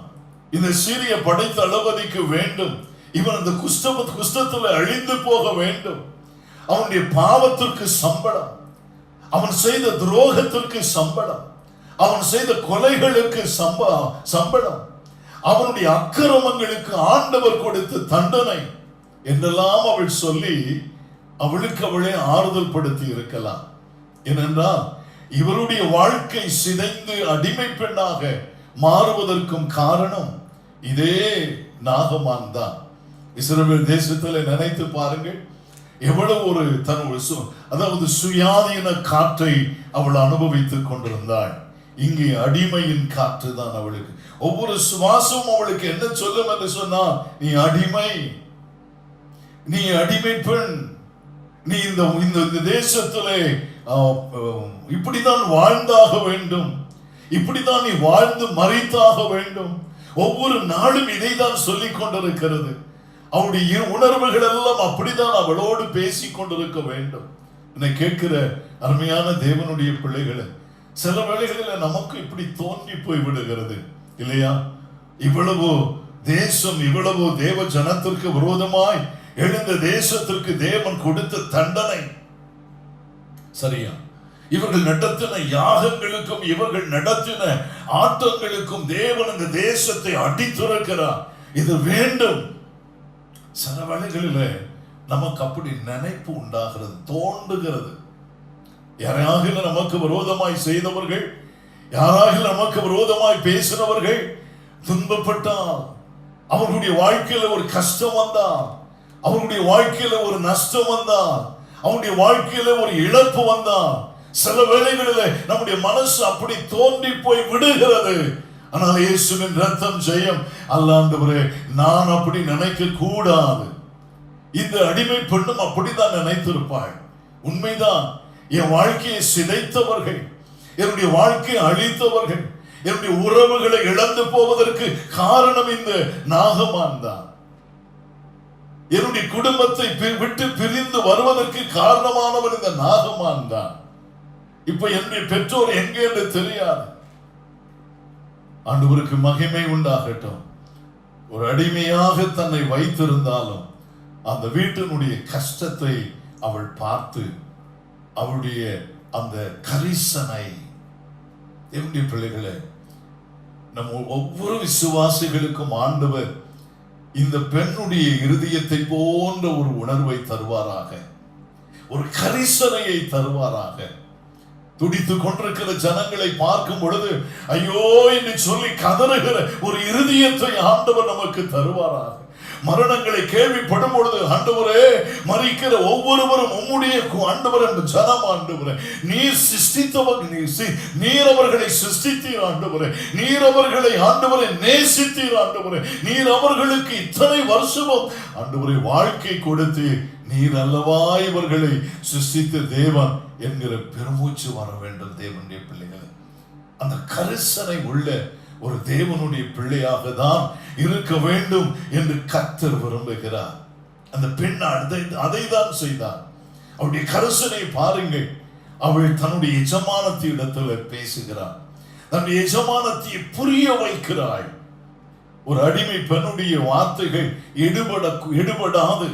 இந்த சீரிய படைத்தளபதிக்கு வேண்டும், இவன் அந்த குஷ்டத்தில் அழிந்து போக வேண்டும். அவனுடைய பாவத்திற்கு சம்பளம், அவன் செய்த துரோகத்திற்கு சம்பளம், அவன் செய்த கொலைகளுக்கு சம்பளம், அவனுடைய அக்கிரமங்களுக்கு ஆண்டவர் கொடுத்த தண்டனை என்றெல்லாம் அவள் சொல்லி அவளுக்கு அவளே ஆறுதல் படுத்தி இருக்கலாம். ஏனென்றால் இவருடைய வாழ்க்கை சிதைந்து அடிமை பெண்ணாக மாறுவதற்கும் காரணம் இதே நாகமான் தான். இஸ்ரவேல் தேசத்தில் நினைத்து பாருங்கள், எவ்வளவு ஒரு அதாவது சுயாதீன காற்றை அவள் அனுபவித்துக் கொண்டிருந்தாள். இங்கே அடிமையின் காற்று தான் அவளுக்கு. ஒவ்வொரு சுவாசமும் அவளுக்கு என்ன சொல்லும் என்று சொன்னால், நீ அடிமை, நீ அடிமை பெண், நீ இந்த தேசத்திலே இப்படித்தான் வாழ்ந்தாக வேண்டும், இப்படித்தான் நீ வாழ்ந்து மறித்தாக வேண்டும். ஒவ்வொரு நாளும் இதைதான் சொல்லிக் கொண்டிருக்கிறது. அவருடைய உணர்வுகள் எல்லாம் அப்படித்தான் அவளோடு பேசிக் கொண்டிருக்க வேண்டும். என்னை கேட்கிற அருமையான தேவனுடைய பிள்ளைகளை, சில வேளைகளில் நமக்கு இப்படி தோன்றி போய் விடுகிறது இல்லையா? இவ்வளவு தேசம், இவ்வளவு தேவ ஜனத்திற்கு விரோதமாய் எழுந்த தேசத்திற்கு தேவன் கொடுத்த தண்டனை சரியா? இவர்கள் நடத்தின யாகங்களுக்கும் இவர்கள் நடத்தின ஆட்டங்களுக்கும் தேவன் இந்த தேசத்தை அடித்துரைக்கிறார். இது வேண்டும். சில வேளைகளில் நமக்கு அப்படி நினைப்பு உண்டாகிறது, தோன்றுகிறது. யாராக நமக்கு விரோதமாய் செய்தவர்கள், யாராக நமக்கு விரோதமாய் பேசினவர்கள் துன்பப்பட்டால், அவர்களுடைய வாழ்க்கையில ஒரு கஷ்டம் வந்தால், அவருடைய வாழ்க்கையில ஒரு நஷ்டம் வந்தால், அவருடைய வாழ்க்கையில ஒரு இழப்பு வந்தால், சில வேளைகளில் நம்முடைய மனசு அப்படி தோன்றி போய் விடுகிறது. ஆனால் இயேசுவின் ரத்தம் ஜெயம். அல்லாண்டவரே, நான் அப்படி நினைக்க கூடாது. இந்த அடிமை பெண்ணும் அப்படித்தான் நினைத்திருப்பாள். உண்மைதான், என் வாழ்க்கையை சிதைத்தவர்கள், என்னுடைய வாழ்க்கையை அழித்தவர்கள், என்னுடைய உறவுகளை இழந்து போவதற்கு காரணம் இந்த நாகமான் தான். என்னுடைய குடும்பத்தை விட்டு பிரிந்து வருவதற்கு காரணமானவன் இந்த நாகமான் தான். இப்ப என்னுடைய பெற்றோர் எங்கே என்று தெரியாது. ஆண்டவருக்கு மகிமை உண்டாகட்டும். ஒரு அடிமையாக தன்னை வைத்திருந்தாலும் அந்த வீட்டினுடைய கஷ்டத்தை அவள் பார்த்து, அவளுடைய அந்த கரிசனை, என்னுடைய பிள்ளைகளே, நம்ம ஒவ்வொரு விசுவாசிகளுக்கும் ஆண்டவர் இந்த பெண்ணுடைய இருதயத்தை போன்ற ஒரு உணர்வை தருவாராக, ஒரு கரிசனையை தருவாராக. துடித்துக் கொண்டிருக்கிற ஜனங்களை பார்க்கும் பொழுது ஐயோ என்று சொல்லி கதறுகிற ஒரு இருதயத்தை ஆண்டவர் நமக்கு தருவாராக. மரணங்களை கேள்விப்படும் பொழுது, ஆண்டவரே மரிக்கிற ஒவ்வொருவரும் உம்முடைய ஆண்டவரே ஜனம் ஆண்டவரே, நீர் சிருஷ்டித்தவர், நீர் அவர்களை சிருஷ்டித்தீர் ஆண்டவரே, நீர் அவர்களை ஆண்டவரை நேசித்தீர் ஆண்டவரே, நீர் அவர்களுக்கு இத்தனை வருஷமும் ஆண்டவரை வாழ்க்கை கொடுத்து நீர் அல்லவா இவர்களை சிருஷ்டித்த தேவன் என்கிற பெருமூச்சு வர வேண்டும். தேவனுடைய பிள்ளைகள் அந்த கரிசனை உள்ள ஒரு தேவனுடைய பிள்ளையாக தான் இருக்க வேண்டும் என்று கர்த்தர் விரும்புகிறார். அந்த பெண் அதை தான் செய்தார். அவருடைய கரிசனை பாருங்கள். அவள் தன்னுடைய எஜமானத்தி இடத்துல பேசுகிறாள், தன்னுடைய எஜமானத்தை புரிய வைக்கிறாள். ஒரு அடிமை பெண்ணுடைய வார்த்தைகள் எடுபடாது.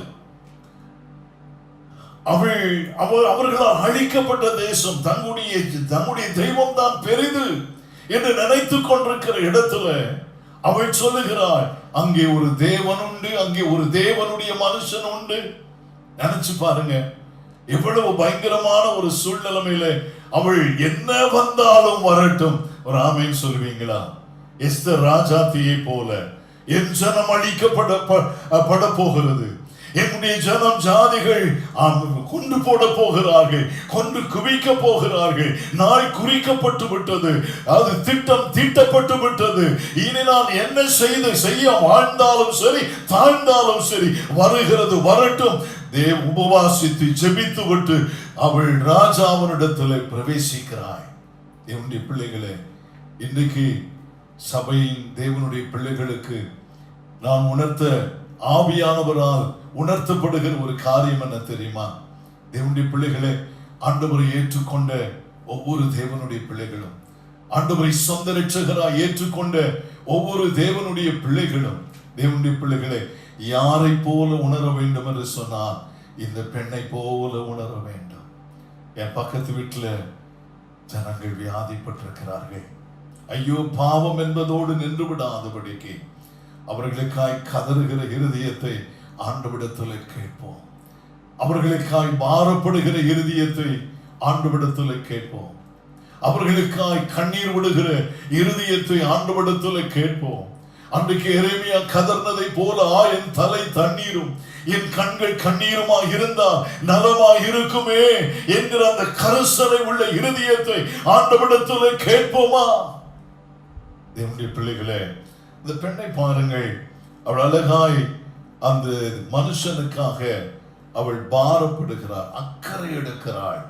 அவர்களால் அழிக்கப்பட்ட தேசம் தன்னுடைய தெய்வம் தான் பெரிது என்று நினைத்துக் கொண்டிருக்கிற இடத்துல அவள் சொல்லுகிறாள், அங்கே ஒரு தேவன் உண்டு, அங்கே ஒரு தேவனுடைய மனுஷன் உண்டு. நினைச்சு பாருங்க, எவ்வளவு பயங்கரமான ஒரு சூழ்நிலையில அவள் என்ன வந்தாலும் வரட்டும். ஒரு ஆமேன் சொல்லுவீங்களா? எஸ்தர் ராஜாத்தியை போல என் ஜனம் அழிக்கப்பட போகிறது, என்னுடைய ஜனம் ஜாதிகள் கொண்டு போட போகிறார்கள், கொண்டு குவிக்க போகிறார்கள், நாள் குறிக்கப்பட்டு விட்டது, அது திட்டம் தீட்டப்பட்டு விட்டது. இனி நான் என்ன செய்ய வாழ்ந்தாலும் சரி தாழ்ந்தாலும் சரி வருகிறது வரட்டும். உபவாசித்து ஜெபித்து விட்டு அவள் ராஜாவினிடத்தில் பிரவேசிக்கிறாள். தேவனுடைய பிள்ளைகளே, இன்றைக்கு சபையின் தேவனுடைய பிள்ளைகளுக்கு நான் உணர்த்த ஆவியானவரால் உணர்த்தப்படுகிற ஒரு காரியம் என்ன தெரியுமா? தேவனுடைய பிள்ளைகளே, ஆண்டவரை ஏற்றுக்கொண்ட ஒவ்வொரு தேவனுடைய பிள்ளைகளும், ஆண்டவரை சொந்த இரட்சகராய் ஏற்றுக்கொண்ட ஒவ்வொரு தேவனுடைய பிள்ளைகளும், தேவனுடைய பிள்ளைகளே, யாரை போல உணர வேண்டும் என்று சொன்னால் இந்த பெண்ணை போல உணர வேண்டும். என் பக்கத்து வீட்டில் ஜனங்கள் வியாதிப்பட்டிருக்கிறார்கள். ஐயோ பாவம் என்பதோடு நின்று விடாதபடிக்கு அவர்களுக்காய் கதறுகிற இருதயத்தை ஆண்டவரிடத்தில் கேட்போம். அவர்களுக்காய் பாரப்படுகிற இருதயத்தை ஆண்டவரிடத்தில் கேட்போம். அவர்களுக்காய் கண்ணீர் விடுகிற இருதயத்தை ஆண்டவரிடத்தில் கேட்போம். அன்றைக்கு எரேமியா கதர்னதை போல என் தலை தண்ணீரும் என் கண்கள் கண்ணீருமா இருந்தால் நலமா இருக்குமே என்கிற அந்த கரிசனை உள்ள இருதயத்தை ஆண்டவரிடத்தில் கேட்போமா? தேவனுடைய பிள்ளைகளே, இந்த பெண்ணை பாருங்கள். அவள் அழகாய் அந்த மனுஷனுக்காக அவள் பாரப்படுகிறாள், அக்கறை எடுக்கிறாள்.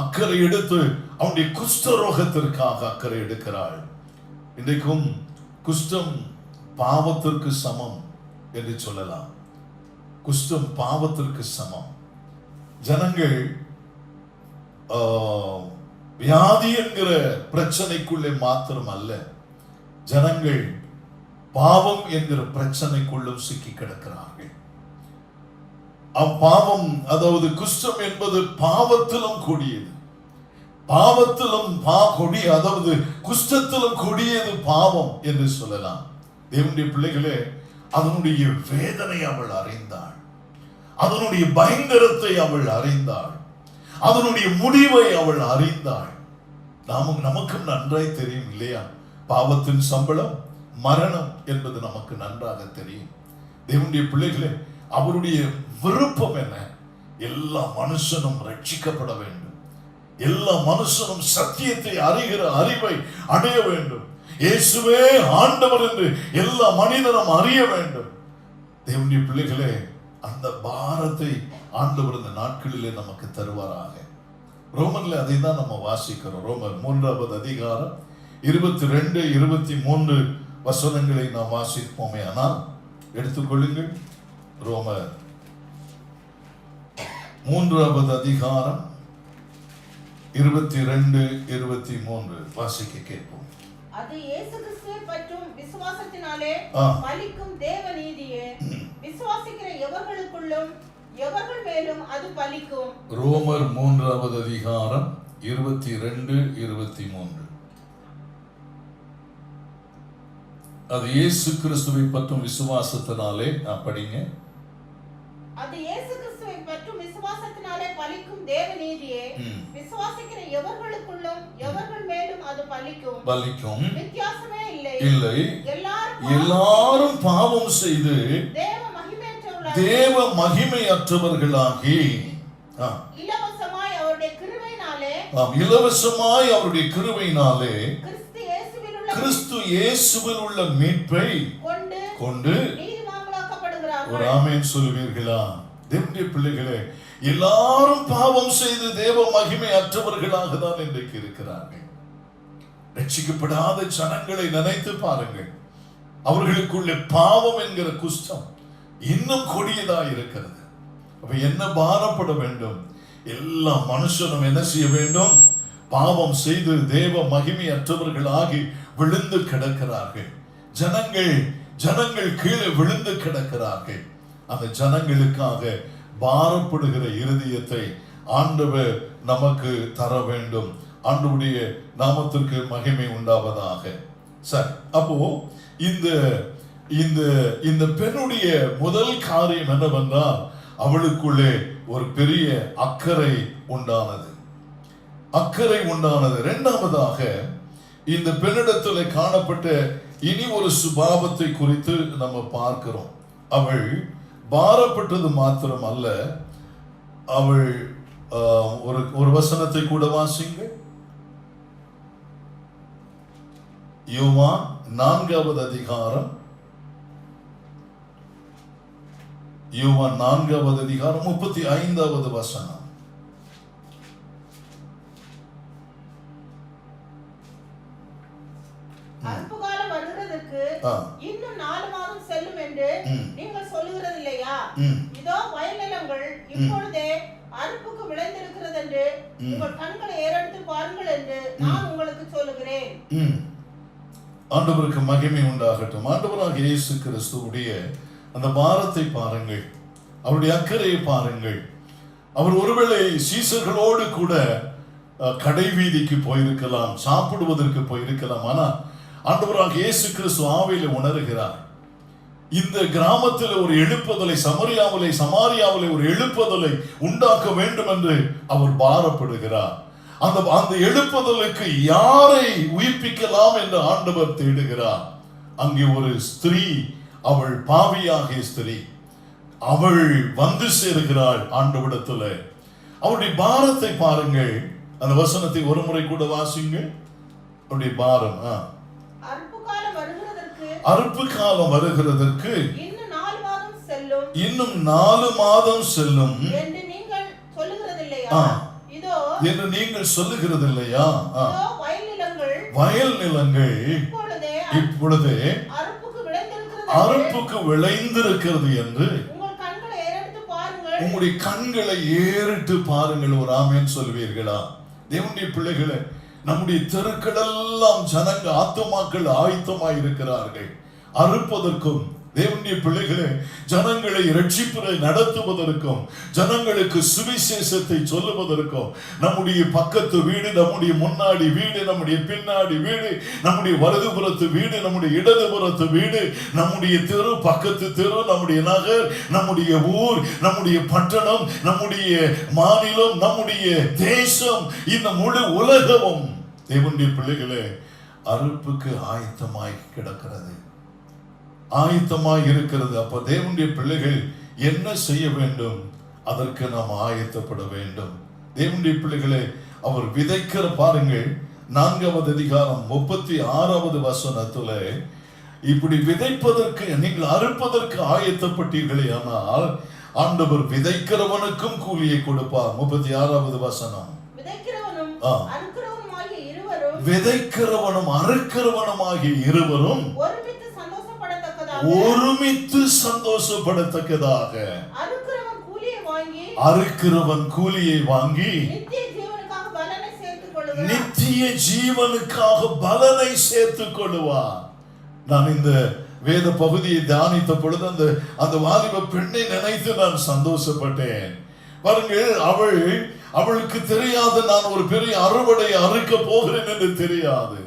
அக்கறை எடுத்து அவனுடைய குஷ்டரோகத்திற்காக அக்கறை எடுக்கிறாள். இன்றைக்கும் குஷ்டம் பாவத்திற்கு சமம் என்று சொல்லலாம். குஷ்டம் பாவத்திற்கு சமம். ஜனங்கள் வியாதி என்கிற பிரச்சனைக்குள்ளே மாத்திரம் அல்ல, ஜனங்கள் பாவம் என்கிற பிரச்சனைக்குள்ளும் சிக்கி கிடக்கிறார்கள். அப்பாவம், அதாவது குஷ்டம் என்பது பாவத்திலும் கொடியது. பாவத்திலும் கொடி, அதாவது குஷ்டத்திலும் கொடியது பாவம் என்று சொல்லலாம். தேவனுடைய பிள்ளைகளே, அதனுடைய வேதனை அவள் அறிந்தாள், அதனுடைய பயங்கரத்தை அவள் அறிந்தாள், அதனுடைய முடிவை அவள் அறிந்தாள். நமக்கும் நன்றாய் தெரியும் இல்லையா? பாவத்தின் சம்பளம் மரணம் என்பது நமக்கு நன்றாக தெரியும். தேவனுடைய பிள்ளைகளே, அவருடைய விருப்பம் என்ன? எல்லா மனுஷனும் ரட்சிக்கப்பட வேண்டும், எல்லா மனுஷனும் சத்தியத்தை அறிகிற அறிவை அடைய வேண்டும், இயேசுவே ஆண்டவர் என்று எல்லா மனிதனும் அறிய வேண்டும். தேவனுடைய பிள்ளைகளே, அந்த பாரத்தை ஆண்டவர் இந்த நாட்களிலே நமக்கு தருவாராக. ரோமன்ல அதை தான் நம்ம வாசிக்கிறோம். ரோமர் 3வது அதிகாரம் 22, 23 வசனங்களை நாம் வாசிப்போமே. ஆனால் எடுத்துக்கொள்ளுங்கள், ரோமர் 3வது அதிகாரம் 22, 23 வாசிக்க கேட்போம். அது இயேசு கிறிஸ்துவை பற்றும் விசுவாசத்தினாலே பலிக்கும் தேவ நீதியே, விசுவாசிக்கிற எவர்களுக்குள்ளும் எவர்கள் மேலும் அது பலிக்கும். ரோமர் 3வது அதிகாரம் 22, 23. அது இயேசு கிறிஸ்துவை பற்றும் விசுவாசத்தினாலே படிங்க. அது இயேசு கிறிஸ்துவை பற்றும் விசுவாசத்தினாலே பலிக்கும் தேவ நீதியே, விசுவாசிக்கிற எவர்களுக்குள்ளும் எவர்கள் மேலும் அது பலிக்கும். பலிக்கும், வித்தியாசமே இல்லை. இல்லை, எல்லாரும் எல்லாரும் பாவம் செய்து தேவ மகிமையற்றவர்களாகி இலவசமாய் அவருடைய கிருபையினாலே கிறிஸ்து இயேசுவில் உள்ள மீட்பை கொண்டு ஒரு ஆமென் சொல்லுவீர்களா? தேவனுடைய பிள்ளைகளே, எல்லாரும் பாவம் செய்து தேவ மகிமை அற்றவர்களாக தான் இன்றைக்கு இருக்கிறார்கள். ரட்சிக்கப்படாத ஜனங்களை நினைத்து பாருங்கள். அவர்களுக்குள்ள பாவம் என்கிற குஷ்டம் இன்னும் கொடியதா இருக்கிறது. அப்ப என்ன பாரப்பட வேண்டும்? எல்லா மனுஷனும் என்ன செய்ய வேண்டும்? பாவம் செய்து தேவ மகிமை அற்றவர்களாகி விழுந்து கிடக்கிறார்கள். ஜனங்கள் கீழே விழுந்து கிடக்கிறார்கள். அந்த ஜனங்களுக்காக பாரப்படுகிற இருதயத்தை ஆண்டவர் நமக்கு தர வேண்டும். ஆண்டவருடைய நாமத்திற்கு மகிமை உண்டாவதாக. சரி, அப்போ இந்த பெண்ணுடைய முதல் காரியம் என்னவென்றால், அவளுக்குள்ளே ஒரு பெரிய அக்கறை உண்டானது. இரண்டாவதாக, இந்த பெண்ணிடத்தில் காணப்பட்ட இனி ஒரு சுபாவத்தை குறித்து நம்ம பார்க்கிறோம். அவள் பாரப்பட்டது மாத்திரம் அல்ல, அவள் ஒரு வசனத்தை கூட வாசிங்க. யோவான் 4வது அதிகாரம் 35வது வசனம். அற்புகாலம் வருகிறதற்கு இன்னும் 4 மாதம் செல்லும் என்று நீங்கள் சொல்லுகிறது இல்லையா? இதோ வயல் நிலங்கள் இப்பொழுதே அறுப்புக்கு விளைந்திருக்கிறது என்று உங்கள் கண்களை ஏறெடுத்து பாருங்கள் என்று நான் உங்களுக்கு சொல்லுகிறேன். ஆண்டவருக்கு மகிமை உண்டாகட்டும். ஆண்டவராகிய இயேசு கிறிஸ்துவுடைய அந்த பாரத்தை பாருங்கள், அவருடைய அக்கறையை பாருங்கள். அவர் ஒருவேளை சீசர்களோடு கூட கடை வீதிக்கு போயிருக்கலாம், சாப்பிடுவதற்கு போயிருக்கலாம். ஆனா ஆண்டவராகிய இயேசு கிறிஸ்து ஆவியில உணர்கிறார், இந்த கிராமத்தில் ஒரு எழுப்புதலை, சமாரியாவிலே ஒரு எழுப்புதலை உண்டாக்க வேண்டும் என்று அவர் பாரப்படுகிறார். அந்த எழுப்புதலுக்கு யாரை உயிர்ப்பிக்கலாம் என்று ஆண்டவர் தேடுகிறார். அங்கே ஒரு ஸ்திரீ, அவள் பாவியாகிய ஸ்திரீ, அவள் வந்து சேருகிறாள் ஆண்டவரிடத்துல. அவருடைய பாரத்தை பாருங்கள். அந்த வசனத்தை ஒரு முறை கூட வாசிங்கள். அவருடைய பாரம், அறுப்பு காலம் வருகிறதற்கு இன்னும் 4 மாதம் செல்லும் என்று நீங்கள் சொல்லுகிறது இல்லையா? வயல் நிலங்கள் இப்பொழுது அறுப்புக்கு விளைந்திருக்கிறது என்று உங்களுடைய கண்களை ஏறிட்டு பாருங்கள். ஒரு ஆமென் சொல்வீர்களா? தேவனுடைய பிள்ளைகளே, நம்முடைய தெருக்களெல்லாம் ஆத்துமாக்கள் ஆயத்தமாய் இருக்கிறார்கள் அறுப்பதற்கும். தேவனுடைய பிள்ளைகளே, ஜனங்களை ரட்சிப்பதை நடத்துவதற்கும், ஜனங்களுக்கு சுவிசேஷத்தை சொல்லுவதற்கும், நம்முடைய பக்கத்து வீடு, நம்முடைய முன்னாடி வீடு, நம்முடைய பின்னாடி வீடு, நம்முடைய வலதுபுறத்து வீடு, நம்முடைய இடதுபுறத்து வீடு, நம்முடைய தெரு, பக்கத்து தெரு, நம்முடைய நகர், நம்முடைய ஊர், நம்முடைய பட்டணம், நம்முடைய மாநிலம், நம்முடைய தேசம், இந்த முழு உலகமும் தேவனுடைய பிள்ளைகளே அறுப்புக்கு ஆயத்தமாய் கிடக்கிறது, ஆயத்தமாய் இருக்கிறது. அப்ப தேவனுடைய பிள்ளைகள் என்ன செய்ய வேண்டும்? அதற்கு நாம் ஆயத்தப்பட வேண்டும். தேவனுடைய பிள்ளைகளே, அவர் விதைக்கிற பாருங்கள், 4வது அதிகாரம் 36வது வசனத்துல இப்படி விதைப்பதற்கு, நீங்கள் அறுப்பதற்கு ஆயத்தப்பட்டீர்களே ஆனால் ஆண்டவர் விதைக்கிறவனுக்கும் கூலியை கொடுப்பார். 36வது வசனம். விதைக்கிறவனும் அறுக்கிறவனுமாகிய இருவரும் ஒருமித்து சந்தோஷப்படத்தக்கதாக அறுக்கிறவன் கூலியை வாங்கி நித்திய ஜீவனுக்காக பலனை சேர்த்துக் கொள்ளுவார். நான் இந்த வேத பகுதியை தியானித்த பொழுது அந்த வாலிப பெண்ணை நினைத்து நான் சந்தோஷப்பட்டேன். பாருங்கள், அவளுக்கு தெரியாது நான் ஒரு பெரிய அறுவடை அறுக்க போகிறேன் என்று தெரியாது.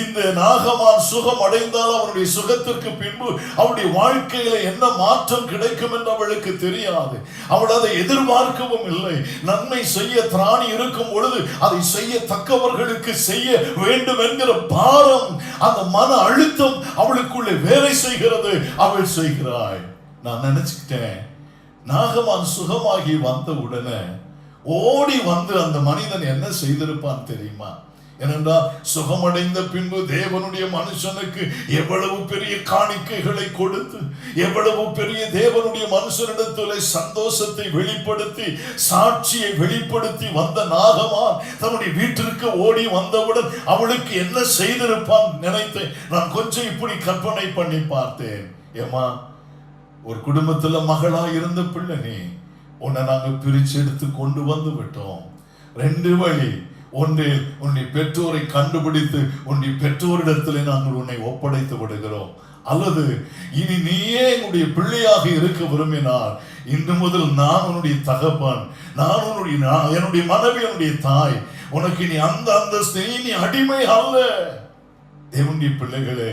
இந்த நாகமான் சுகம் அடைந்தால் அவனுடைய சுகத்திற்கு பின்பு அவளுடைய வாழ்க்கையில என்ன மாற்றம் கிடைக்கும் என்று அவளுக்கு தெரியாது. அவள் அதை எதிர்பார்க்கவும் இல்லை. நன்மை செய்ய திராணி இருக்கும் பொழுது அதை செய்யத்தக்கவர்களுக்கு செய்ய வேண்டும் என்கிற பாரம், அந்த மன அழுத்தம் அவளுக்குள்ளே வேலை செய்கிறது. அவள் செய்கிறாள். நான் நினைச்சுக்கிட்டேன், நாகமான் சுகமாகி வந்த உடனே ஓடி வந்து அந்த மனிதன் என்ன செய்திருப்பான் தெரியுமா? ஏனென்றால் சுகமடைந்த பின்பு தேவனுடைய மனுஷனுக்கு எவ்வளவு பெரிய காணிக்கைகளை கொடுத்து, எவ்வளவு பெரிய தேவனுடைய மனுஷனிடத்தில் சந்தோஷத்தை வெளிப்படுத்தி, சாட்சியை வெளிப்படுத்தி வந்த நாகமான் தன்னுடைய வீட்டிற்கு ஓடி வந்தவுடன் அவளுக்கு என்ன செய்திருப்பான் நினைத்தேன். நான் கொஞ்சம் இப்படி கற்பனை பண்ணி பார்த்தேன். ஏமா, ஒரு குடும்பத்துல மகளா இருந்த பிள்ளை நீ, உன்னை நாங்க பிரிச்சு எடுத்து கொண்டு வந்து விட்டோம். ரெண்டு வழி. ஒன்றில் உன்னை பெற்றோரை கண்டுபிடித்து உன்னை பெற்றோரிடத்திலே நாங்கள் உன்னை ஒப்படைத்து விடுகிறோம். அல்லது இனி நீயே என்னுடைய பிள்ளையாக இருக்க விரும்பினார், இன்று முதல் நான் உன்னுடைய தகப்பன், நான் என்னுடைய மனைவி என்னுடைய தாய், உனக்கு இனி அந்த அந்தஸ்து, நீ அடிமை அல்ல. தேவனுடைய பிள்ளைகளே,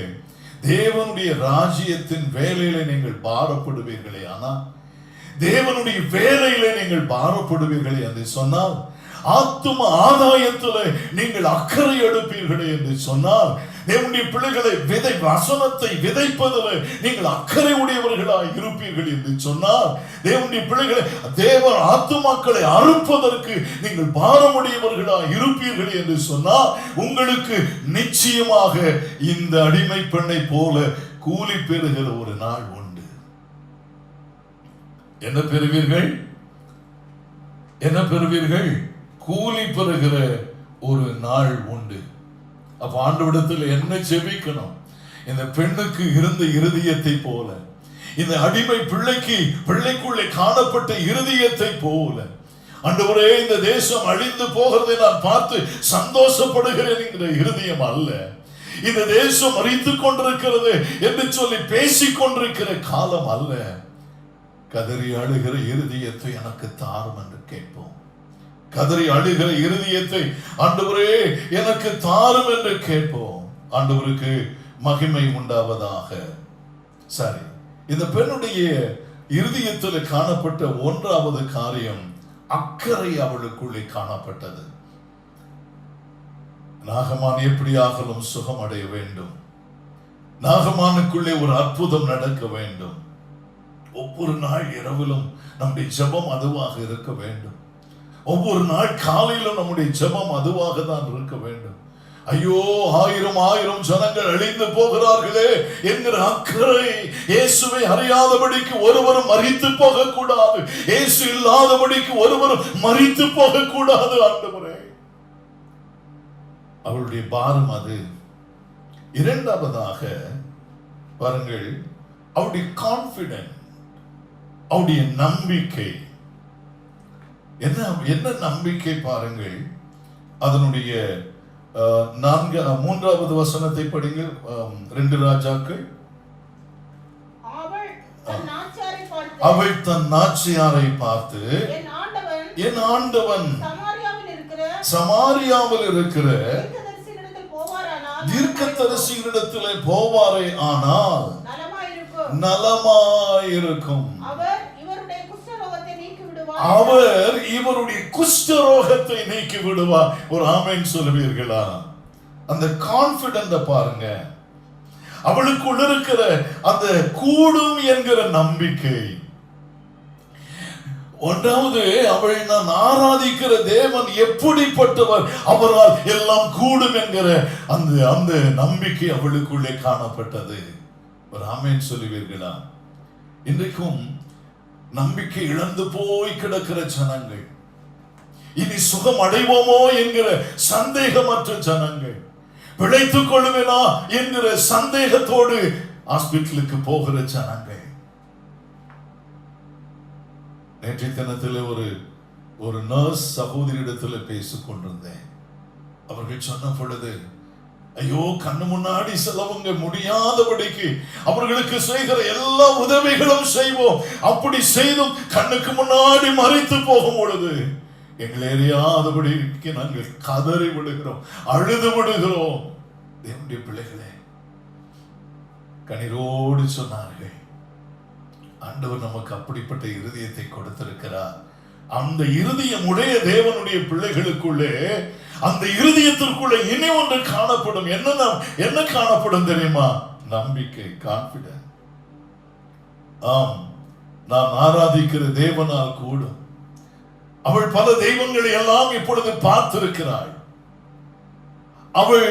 தேவனுடைய ராஜ்யத்தின் வேலையில நீங்கள் பாரப்படுவீர்களே, ஆனா தேவனுடைய வேலையில நீங்கள் பாரப்படுவீர்களே என்று சொன்னால், ஆத்தும ஆதாயத்திலே நீங்கள் அக்கறை எடுப்பீர்களே என்று சொன்னால், தேவனுடைய பிள்ளைகளை வசனத்தை விதைப்பதில் நீங்கள் அக்கறை உடையவர்களாய் இருப்பீர்கள் என்று சொன்னால், தேவனுடைய பிள்ளைகளை தேவன் ஆத்துமாக்களை அறுப்பதற்கு நீங்கள் பாரமுடையவர்களாய் இருப்பீர்கள் என்று சொன்னால், உங்களுக்கு நிச்சயமாக இந்த அடிமை பெண்ணை போல கூலி பெறுகிற ஒரு நாள் உண்டு. என்ன பெறுவீர்கள்? என்ன பெறுவீர்கள்? கூலி பெறுகிற ஒரு நாள் உண்டு. அப்ப ஆண்டவரிடத்தில் என்ன ஜெபிக்கணும்? இந்த பெண்ணுக்கு இருந்த இருதயத்தை போல, இந்த அடிமை பிள்ளைக்குள்ளே காணப்பட்ட இருதயத்தை போல, ஆண்டவரே இந்த தேசம் அழிந்து போகிறதை நான் பார்த்து சந்தோஷப்படுகிறேன் என்கிற இருதயம் அல்ல, இந்த தேசம் அழித்துக் கொண்டிருக்கிறது என்று சொல்லி பேசிக் கொண்டிருக்கிற காலம் அல்ல. கதறி அழுகிற இருதயத்தை எனக்கு தாரும் என்று கேட்போம். கதறி அழுகிற இருதயத்தை ஆண்டவரே எனக்கு தாரும் என்று கேட்போம். ஆண்டவருக்கு மகிமை உண்டாவதாக. சரி, இந்த பெண்ணுடைய இருதயத்தில் காணப்பட்ட ஒன்றாவது காரியம், அக்கறை அவளுக்குள்ளே காணப்பட்டது. நாகமான் எப்படியாகலும் சுகம் அடைய வேண்டும், நாகமானுக்குள்ளே ஒரு அற்புதம் நடக்க வேண்டும். ஒவ்வொரு நாள் இரவிலும் நம்முடைய ஜெபம் அதுவாக இருக்க வேண்டும். ஒவ்வொரு நாள் காலையிலும் நம்முடைய ஜெபம் அதுவாக தான் இருக்க வேண்டும். ஐயோ, ஆயிரம் ஜனங்கள் அழிந்து போகிறார்களே என்கிற அக்கறை, இயேசுவை அறியாதபடிக்கு ஒருவரும் மரித்து போக கூடாது, இயேசு இல்லாதபடிக்கு ஒருவரும் மரித்து போக கூடாது. ஆண்டவரே, அவளுடைய பாரம் அது. இரண்டாவதாக பாருங்கள், அவருடைய கான்பிடன்ஸ், அவருடைய நம்பிக்கை. என்ன நம்பிக்கை பாருங்கள். அதனுடைய மூன்றாவது வசனத்தை படிங்கள். 2 ராஜாக்கள். அவள் தன் நாச்சியாரை பார்த்து, என் ஆண்டவன் சமாரியாவில் இருக்கிற தீர்க்கதரிசியினிடத்திலே போவாரே ஆனால் நலமாயிருக்கும். அவர் இவருடைய குஷ்டரோகத்தை நீக்கி விடுவார். ஒரு ஆமென் சொல்லுவீர்களா? அந்த கான்பிடன்ட் பாருங்க, அவளுக்குள் இருக்கிற அந்த கூடும் என்கிற நம்பிக்கை. ஒன்றாவது, அவள் நான் ஆராதிக்கிற தேவன் எப்படிப்பட்டவர், அவரால் எல்லாம் கூடும் என்கிற அந்த நம்பிக்கை அவளுக்குள்ளே காணப்பட்டது. ஒரு ஆமென் சொல்லுவீர்களா? இன்றைக்கும் நம்பிக்கை இழந்து போய் கிடக்கிற ஜனங்கள், இனி சுகம் அடைவோமோ என்கிற சந்தேகமற்ற ஜனங்கள், பிழைத்துக் கொள்ளுவேனா என்கிற சந்தேகத்தோடு ஹாஸ்பிட்டலுக்கு போகிற ஜனங்கள். நேற்றைய தினத்தில் ஒரு நர்ஸ் சகோதரியிடத்தில் பேசிக் கொண்டிருந்தேன். அவர்கள் சொன்ன பொழுது, ஐயோ, கண்ணு முன்னாடி செலவுங்க முடியாதபடிக்கு அவர்களுக்கு செய்கிற எல்லா உதவிகளும் செய்வோம், அப்படி செய்தும் கண்ணுக்கு முன்னாடி மறித்து போகும் பொழுது எங்களை அறியாதபடிக்கு நாங்கள் கதறி விடுகிறோம், அழுது விடுகிறோம். தேவனுடைய பிள்ளைகளே கண்ணீரோடு சொன்னார்கள், ஆண்டவர் நமக்கு அப்படிப்பட்ட இருதயத்தை கொடுத்திருக்கிறார். அந்த இருதயம் உடைய தேவனுடைய பிள்ளைகளுக்குள்ளே, அந்த இருதயத்திற்குள்ளே இனி ஒன்று காணப்படும். என்ன காணப்படும் தெரியுமா? நம்பிக்கை, கான்பிடன்ஸ். ஆம், நாம் ஆராதிக்கிற தேவனால் கூடும். அவள் பல தெய்வங்களை எல்லாம் இப்பொழுது பார்த்திருக்கிறாள். அவள்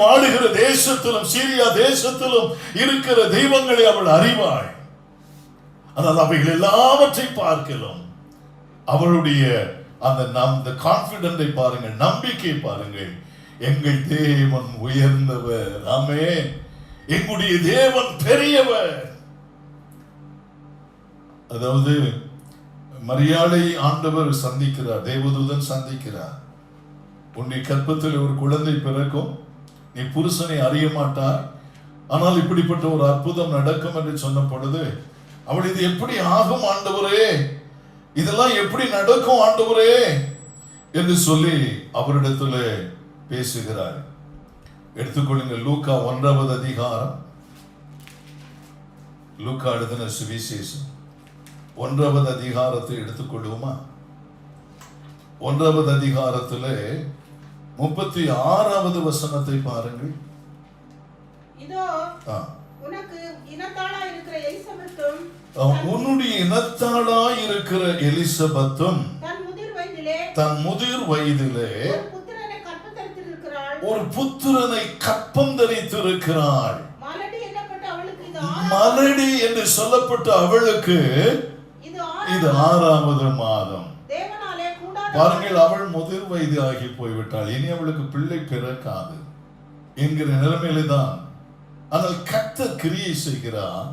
வாழுகிற தேசத்திலும் சீரியா தேசத்திலும் இருக்கிற தெய்வங்களை அவள் அறிவாள். ஆனால் அவைகள் எல்லாவற்றை பார்க்கலாம். அவளுடைய அந்த கான்பிடன்ஸை பாருங்கள், நம்பிக்கை பாருங்கள். எங்கள் தேவன் உயர்ந்தவர், ஆமென். எங்களுடைய தேவன் பெரியவர். அதாவது மரியாளை ஆண்டவர் சந்திக்கிறார், தேவதூதன் சந்திக்கிறார். உன்னுடைய கற்பத்தில் ஒரு குழந்தை பிறக்கும், நீ புருஷனை அறிய மாட்டாய், ஆனால் இப்படிப்பட்ட ஒரு அற்புதம் நடக்கும் என்று சொன்ன பொழுது அவள் இது எப்படி ஆகும் ஆண்டவரே, இதெல்லாம் எப்படி நடக்கும் ஆண்டவரே என்று சொல்லி அவரிடத்துல பேசுகிறார். எடுத்துக்கொள்ளுங்கள், லூக்கா 1வது அதிகாரம், லூக்கா எழுதின சுவிசேஷம் 1வது அதிகாரத்தை எடுத்துக்கொள்வோமா? 1வது அதிகாரத்திலே 36வது வசனத்தை பாருங்கள். இதோ உனக்கு இனத்தாளா இருக்கிற எலிசபெத்தும், உன்னுடைய இனத்தாளா இருக்கிற எலிசபெத்தும் தன் முதிர் வயதிலே ஒரு புத்திரனை கற்பம் தரித்திருக்கிறாள். மலடி என்று சொல்லப்பட்ட அவளுக்கு இது 6வது மாதம். பாருங்கள், அவள் முதிர் வயது ஆகி போய்விட்டாள், இனி அவளுக்கு பிள்ளை பிறக்காது என்கிற நிலைமையில தான். ஆனால் கர்த்தர் கிரியை செய்கிறார்.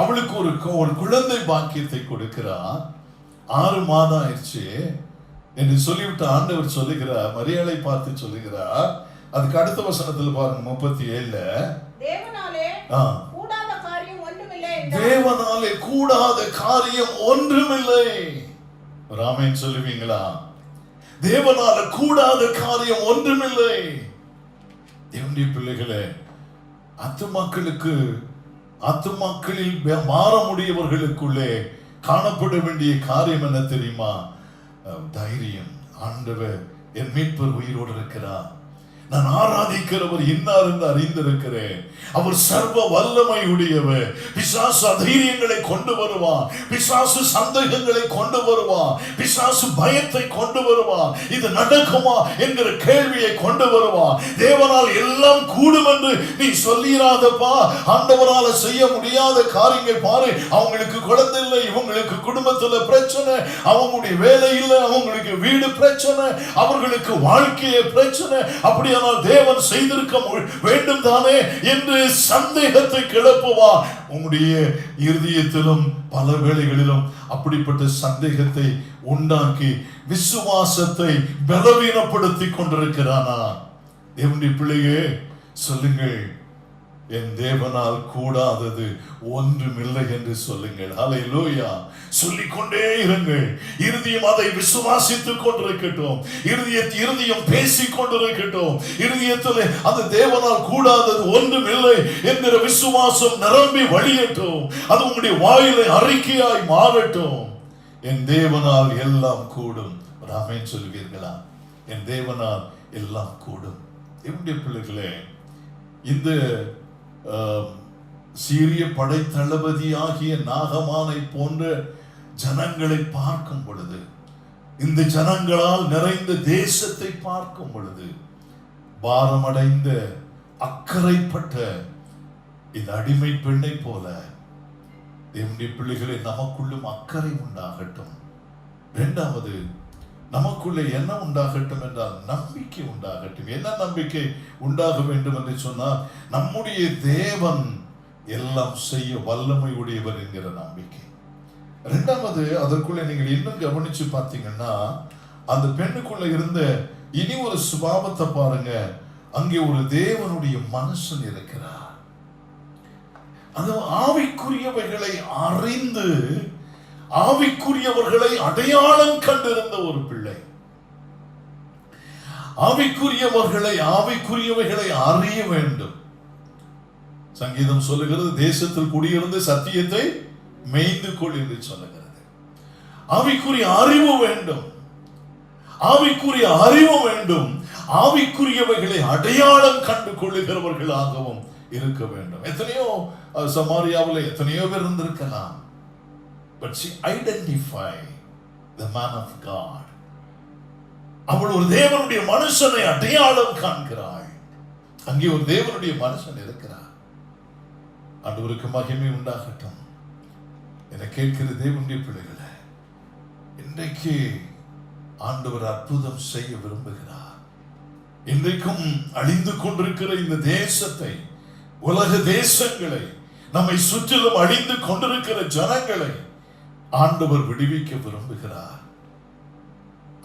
அவளுக்கு ஒரு குழந்தை பாக்கியத்தை கொடுக்கிறார். 6 மாதம் ஆயிடுச்சு என்று சொல்லிவிட்டு ஆண்டவர் சொல்லுகிறார், மரியாளை பார்த்து சொல்லுகிறார். அதுக்கு அடுத்த வசனத்தில் பாருங்க, 37ல தேவனாலே கூடாத காரியம் ஒன்றுமில்லை. ராமேன் சொல்லுவீங்களா? தேவனால கூடாத காரியம் ஒன்றுமில்லை. தேவனுடைய பிள்ளைகளே, ஆத்துமாக்களில் மாற முடியவர்களுக்குள்ளே காணப்பட வேண்டிய காரியம் என்ன தெரியுமா? தைரியம். ஆண்டவர் என் மீட்பர் உயிரோடு இருக்கிறார், நான் ஆராதிக்கிறவர் இன்னார் என்று அறிந்திருக்கிறேன். அவர் சர்வ வல்லமை உடையவர். பிசாசு அதைரியங்களை கொண்டு வருவான், பிசாசு சந்தேகங்களை கொண்டு வருவான், பிசாசு பயத்தை கொண்டு வருவான். இது நடக்குமா என்கிற கேள்வியை கொண்டு வருவான். தேவனால் எல்லாம் கூடும் என்று நீ சொல்லிராதப்பா. ஆண்டவரால செய்ய முடியாத காரியங்கள் பாரு. அவங்களுக்கு குழந்தை இல்லை, இவங்களுக்கு குடும்பத்துல பிரச்சனை, அவங்களுடைய வேலை இல்லை, அவங்களுக்கு வீடு பிரச்சனை, அவர்களுக்கு வாழ்க்கையே பிரச்சனை. அப்படி தேவன் செய்திருக்க வேண்டும் தானே என்று சந்தேகத்தை கிளப்புவா. உங்களுடைய இருதயத்திலும் பல வேளைகளிலும் அப்படிப்பட்ட சந்தேகத்தை உண்டாக்கி விசுவாசத்தை பலவீனப்படுத்தி கொண்டிருக்கிறானா? தேவனுடைய பிள்ளையே சொல்லுங்கள், என் தேவனால் கூடாதது ஒன்றுமில்லை என்று சொல்லுங்கள். ஹல்லேலூயா. சொல்லிக்கொண்டே இருங்கள். இருதயம் அதை விசுவாசித்துக் கொண்டிருக்கட்டும், இருதயம் பேசிக் கொண்டிருக்கட்டும். இருதயத்தில் அது தேவனால் கூடாதது ஒன்றுமில்லை என்கிற விசுவாசம் நிரம்பி வழியட்டும். அது உங்களுடைய வாயிலை அறிக்கையாய் மாறட்டும். என் தேவனால் எல்லாம் கூடும். ஆமென் சொல்வீர்களா? என் தேவனால் எல்லாம் கூடும். என்னுடைய பிள்ளைகளே, இந்த சீரிய படை தளபதி ஆகிய நாகமானை போன்ற ஜனங்களை பார்க்கும் பொழுது, இந்த ஜனங்களால் நிறைந்த தேசத்தை பார்க்கும் பொழுது, பாரமடைந்த அக்கறைப்பட்ட இந்த அடிமை பெண்ணை போல தேவனுடைய பிள்ளைகளை நமக்குள்ளும் அக்கறை உண்டாகட்டும். இரண்டாவது, நமக்குள்ளே என்ன உண்டாகட்டும் என்றால் நம்பிக்கை உண்டாகட்டும். என்ன நம்பிக்கை உண்டாக வேண்டும் என்று சொன்னால், நம்முடைய தேவன் எல்லாம் செய்ய வல்லமை உடையவர் என்கிற நம்பிக்கை. இரண்டாவது, அதற்குள்ளே நீங்கள் இன்னும் கவனிச்சு பார்த்தீங்கன்னா, அந்த பெண்ணுக்குள்ள இருந்த இனி ஒரு சுபாவத்தை பாருங்க. அங்கே ஒரு தேவனுடைய மனுஷன் இருக்கிறார். அது ஆவிக்குரியவைகளை அறிந்து ஆவிக்குரியவர்களை அடையாளம் கண்டிருந்த ஒரு பிள்ளை. ஆவிக்குரியவைகளை அறிய வேண்டும். சங்கீதம் சொல்லுகிறது, தேசத்தில் குடியிருந்து சத்தியத்தை மேய்ந்து கொள் என்று சொல்லுகிறது. ஆவிக்குரிய அறிவு வேண்டும், ஆவிக்குரிய அறிவு வேண்டும். ஆவிக்குரியவைகளை அடையாளம் கண்டு கொள்ளுகிறவர்களாகவும் இருக்க வேண்டும். எத்தனையோ சமாரியாவில் எத்தனையோ பேர் இருந்திருக்கலாம். But she identified the man of God. அவள் ஒரு தேவனுடைய மனுஷனை அடையாளம் காண்கிறாள். அங்கே ஒரு தேவனுடைய மனுஷன் இருக்கிறார். ஆண்டவருக்கு மகிமை உண்டாகட்டும். என கேட்கிற தேவனுடைய பிள்ளைகளே, இன்றைக்கு ஆண்டவர் அற்புதம் செய்ய விரும்புகிறார். இன்றைக்கும் அழிந்து கொண்டிருக்கிற இந்த தேசத்தை, உலக தேசங்களை, நம்மை சுற்றிலும் அழிந்து கொண்டிருக்கிற ஜனங்களை ஆண்டவர் விடுவிக்க விரும்புகிறார்.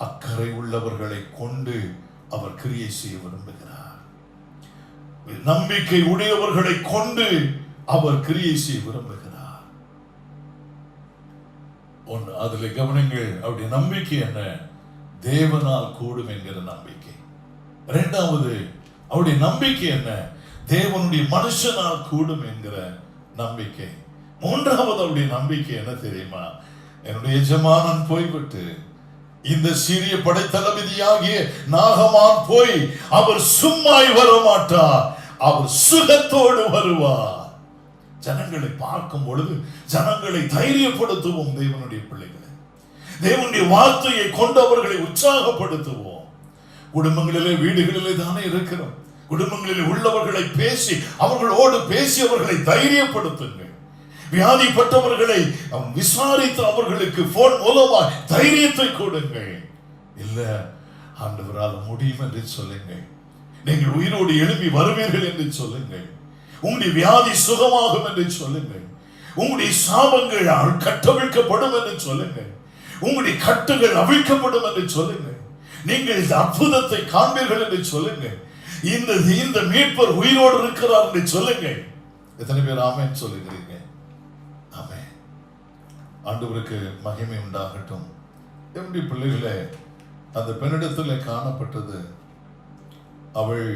அக்கறை உள்ளவர்களை கொண்டு அவர் கிரியை செய்ய விரும்புகிறார். நம்பிக்கை உடையவர்களை கொண்டு அவர் கிரியை செய்ய விரும்புகிறார். ஒன்று, அதுல கவனங்கள். அவருடைய நம்பிக்கை என்ன? தேவனால் கூடும் என்கிற நம்பிக்கை. இரண்டாவது, அவருடைய நம்பிக்கை என்ன? தேவனுடைய மனுஷனால் கூடும் என்கிற நம்பிக்கை. மூன்றாவது, அவருடைய நம்பிக்கை என்ன தெரியுமா? என்னுடைய எஜமானன் போய்விட்டு இந்த சீரிய படைத்தளபதியாகிய நாகமான் போய் அவர் சும்மாய் வர மாட்டார், அவர் சுகத்தோடு வருவார். ஜனங்களை பார்க்கும் பொழுது ஜனங்களை தைரியப்படுத்துவோம். தேவனுடைய பிள்ளைகளை, தேவனுடைய வார்த்தையை கொண்டு அவர்களை உற்சாகப்படுத்துவோம். குடும்பங்களிலே, வீடுகளிலே தானே இருக்கிறோம். குடும்பங்களில் உள்ளவர்களை பேசி, அவர்களோடு பேசி அவர்களை தைரியப்படுத்துங்கள். வியாதிப்பட்டவர்களை விசாரித்து அவர்களுக்கு போன் மூலமாக தைரியத்தை கொடுங்கள். இல்ல, ஆண்டவரால் முடியும் என்று சொல்லுங்கள். நீங்கள் உயிரோடு எழுப்பி வருவீர்கள் என்று சொல்லுங்கள். உங்களுடைய வியாதி சுகமாகும் என்று சொல்லுங்கள். உங்களுடைய சாபங்கள் கட்டவிழ்க்கப்படும் என்று சொல்லுங்கள். உங்களுடைய கட்டுகள் அவிழ்க்கப்படும் என்று சொல்லுங்கள். நீங்கள் அற்புதத்தை காண்பீர்கள் என்று சொல்லுங்கள். இந்த மீட்பர் உயிரோடு இருக்கிறார் என்று சொல்லுங்கள். எத்தனை பேர் ஆமென் சொல்லுகிறீங்க? ஆமென். ஆண்டவருக்கு மகிமை உண்டாகட்டும். என்னுடைய பிள்ளைகளே, அந்த பெண்ணிடத்தில் காணப்பட்டது, அவள்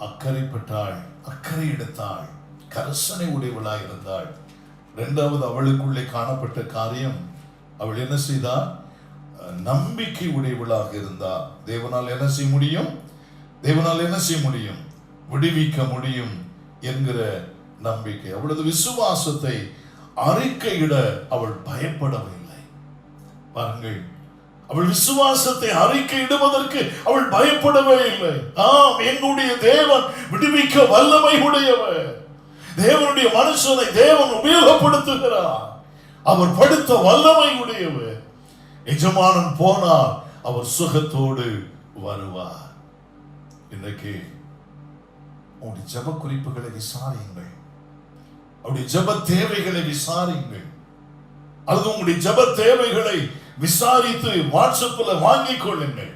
அக்கறைப்பட்டாள், அக்கறை எடுத்தாள், கரசனை உடையவளாய் இருந்தாள். இரண்டாவது, அவளுக்குள்ளே காணப்பட்ட காரியம், அவள் என்ன செய்தாள்? நம்பிக்கை உடையவளாக இருந்தாள். தேவனால் என்ன செய்ய முடியும்? தேவனால் என்ன செய்ய முடியும்? விடுவிக்க முடியும் என்கிற நம்பிக்கை. அவளது விசுவாசத்தை அறிக்கையிட அவள் பயப்படவில்லை. பாருங்கள், அவள் விசுவாசத்தை அறிக்கையிடுவதற்கு அவள் பயப்படவே இல்லை. ஆம், எங்களுடைய தேவன் விடுவிக்க வல்லமை உடையவர். தேவனுடைய மனுஷனை தேவன் உபயோகப்படுத்துகிறார். அவர் படுத்த வல்லமை உடையவர். எஜமானன் போனார், அவர் சுகத்தோடு வருவார். இன்றைக்கு உங்களுடைய ஜெப குறிப்புகளை விசாரியுங்கள். அவருடைய ஜெப தேவைகளை விசாரியுங்கள். அல்லது உங்களுடைய ஜெப தேவைகளை விசாரித்து வாட்ஸ்அப்பில் வாங்கிக் கொள்ளுங்கள்.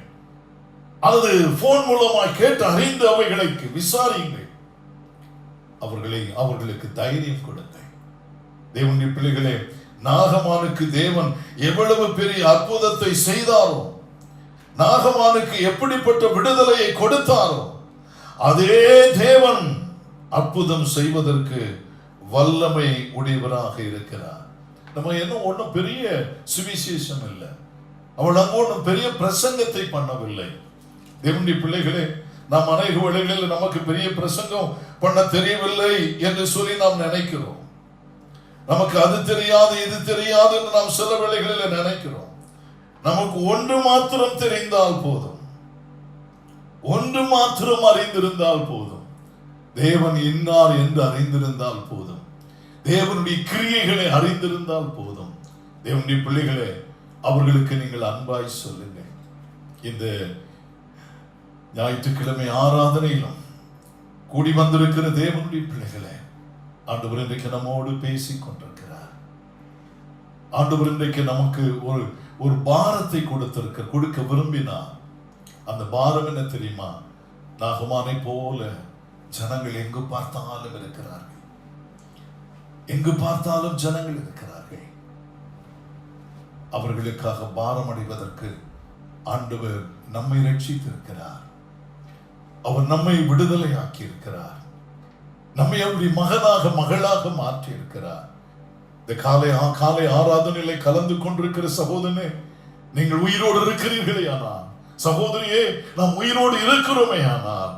அல்லது போன் மூலமாக கேட்டு அறிந்து அவைகளை விசாரியுங்கள். அவர்களுக்கு தைரியம் கொடுங்கள். தேவனுடைய பிள்ளைகளே, நாகமானுக்கு தேவன் எவ்வளவு பெரிய அற்புதத்தை செய்தாரோ, நாகமானுக்கு எப்படிப்பட்ட விடுதலையை கொடுத்தாரோ, அதே தேவன் அற்புதம் செய்வதற்கு வல்லமை உடையவராக இருக்கிறார். நம்ம என்ன ஒன்றும் பெரிய சுவிசேஷம் இல்லை, அவள் அங்கு ஒன்றும் பெரிய பிரசங்கத்தை பண்ணவில்லை. தேவனுடைய பிள்ளைகளே, நாம் அநேக வேளைகளில் நமக்கு பெரிய பிரசங்கம் பண்ண தெரியவில்லை என்று சொல்லி நாம் நினைக்கிறோம். நமக்கு அது தெரியாது, இது தெரியாது என்று நாம் சில வேளைகளில் நினைக்கிறோம். நமக்கு ஒன்று மாத்திரம் தெரிந்தால் போதும், ஒன்று மாத்திரம் அறிந்திருந்தால் போதும். தேவன் இன்னார் என்று அறிந்திருந்தால் போதும், தேவனுடைய கிரியைகளை அறிந்திருந்தால் போதும். தேவனுடைய பிள்ளைகளே, அவர்களுக்கு நீங்கள் அன்பாய் சொல்லுங்கள். இந்த ஞாயிற்றுக்கிழமை ஆராதனையிலும் கூடி வந்திருக்கிற தேவனுடைய பிள்ளைகளே, ஆண்டவர் இன்றைக்கு நம்மோடு பேசிக் கொண்டிருக்கிறார். ஆண்டவர் இன்றைக்கு நமக்கு ஒரு பாரத்தை கொடுக்க விரும்பினார். அந்த பாரம் என்ன தெரியுமா? நாகமானை போல ஜனங்கள் எங்கு பார்த்தாலும் இருக்கிறார்கள், எங்கு பார்த்தாலும் ஜனங்கள் இருக்கிறார்கள். அவர்களுக்காக பாரம் அடைவதற்கு ஆண்டவர் நம்மை ரட்சித்திருக்கிறார். அவர் நம்மை விடுதலையாக்கி இருக்கிறார். நம்மை அவருடைய மகனாக மகளாக மாற்றி இருக்கிறார். இந்த காலை ஆராதனையிலே கலந்து கொண்டிருக்கிற சகோதரனே, நீங்கள் உயிரோடு இருக்கிறீர்களே ஆனால், சகோதரியே நாம் உயிரோடு இருக்கிறோமே ஆனால்,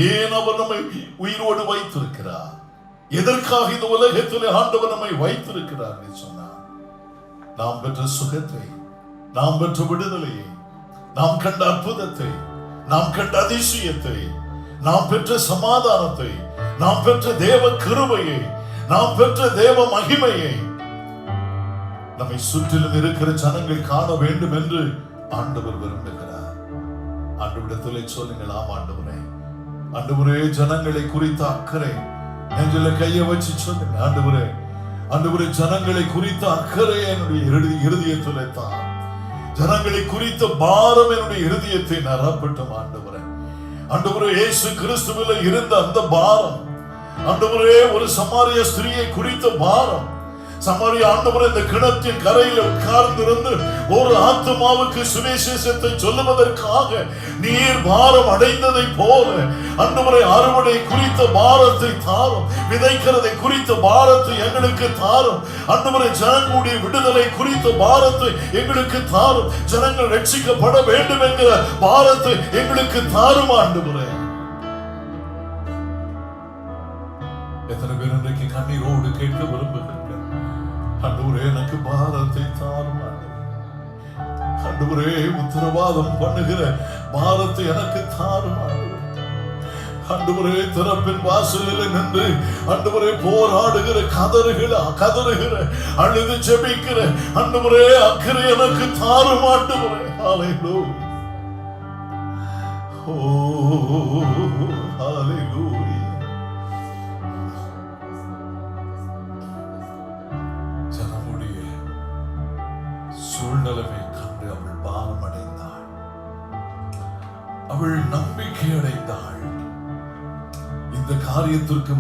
ஏன் அவர் நம்மை உயிரோடு வைத்திருக்கிறார்? எதற்காக இந்த உலகத்திலே ஆண்டவர் நம்மை வைத்திருக்கிறார் என்று சொன்னார். நாம் பெற்ற சுகத்தை, நாம் பெற்ற விடுதலையை, நாம் கண்ட அற்புதத்தை, நாம் கண்ட அதிசயத்தை, நாம் பெற்ற சமாதானத்தை, நாம் பெற்ற தேவ கிருபையை, நாம் பெற்ற தேவ மகிமையை நம்மை சுற்றிலும் இருக்கிற ஜனங்கள் காண வேண்டும் என்று ஆண்டவர் விரும்புகிறார். ஆண்டவரிடத்திலே சொல்லுங்கள், ஆம் ஆண்டவரே, ஆண்டவரே ஜனங்களை குறித்த அக்கறை நெஞ்சில கையை வச்சு சொல்லுங்க. ஆண்டவரே, ஆண்டவரே ஜனங்களை குறித்த அக்கறை என்னுடைய இருதயத்திலே தான், ஜனங்களை குறித்த பாரம் என்னுடைய இருதயத்தை நிரப்பட்டும். ஆண்டவரே, ஆண்டவரே இயேசு கிறிஸ்துவிலே இருந்த அந்த பாரம், ஆண்டவரே ஒரு சமாரிய ஸ்திரியை குறித்த பாரம், சமாரிய ஆண்டவரே இந்த கிணற்றின் கரையில் உட்கார்ந்திருந்து ஒரு ஆத்துமாவுக்கு சுவிசேஷத்தை சொல்லுவதற்காக நீர் பாரம் அடைந்ததை போல ஆண்டவரே அறுவடை குறித்த பாரத்தை தாரும், விதைக்கிறதை குறித்த பாரத்தை எங்களுக்கு தாரும். ஆண்டவரே ஜனங்களுடைய விடுதலை குறித்த பாரத்தை எங்களுக்கு தாரும். ஜனங்கள் ரட்சிக்கப்பட வேண்டும் என்கிற பாரத்தை எங்களுக்கு தாரும். ஆண்டவரே, எத்தனை பேர் இன்றைக்கு கண்ணீரோடு கேட்க விரும்புகிறேன், ஆண்டவரே எனக்கு பாரத்தை தாரும். ஆண்டவரே உத்தரவாதம் பண்ணுகிற பாரத்தை எனக்கு தாரும். ஆண்டவரே திறப்பின் வாசலில் நின்று ஆண்டவரே போராடுகிற கதறுகிற அழுது ஜெபிக்கிற ஆண்டவரே அக்கறை எனக்கு தாரும். ஆண்டவரே ஹல்லேலூயா, ஓ ஹல்லேலூயா. சூழ்நிலையை கண்டு அவள் பாரம் அடைந்தாள், அவள் நம்பிக்கை அடைந்தாள். இந்த காரியத்திற்கு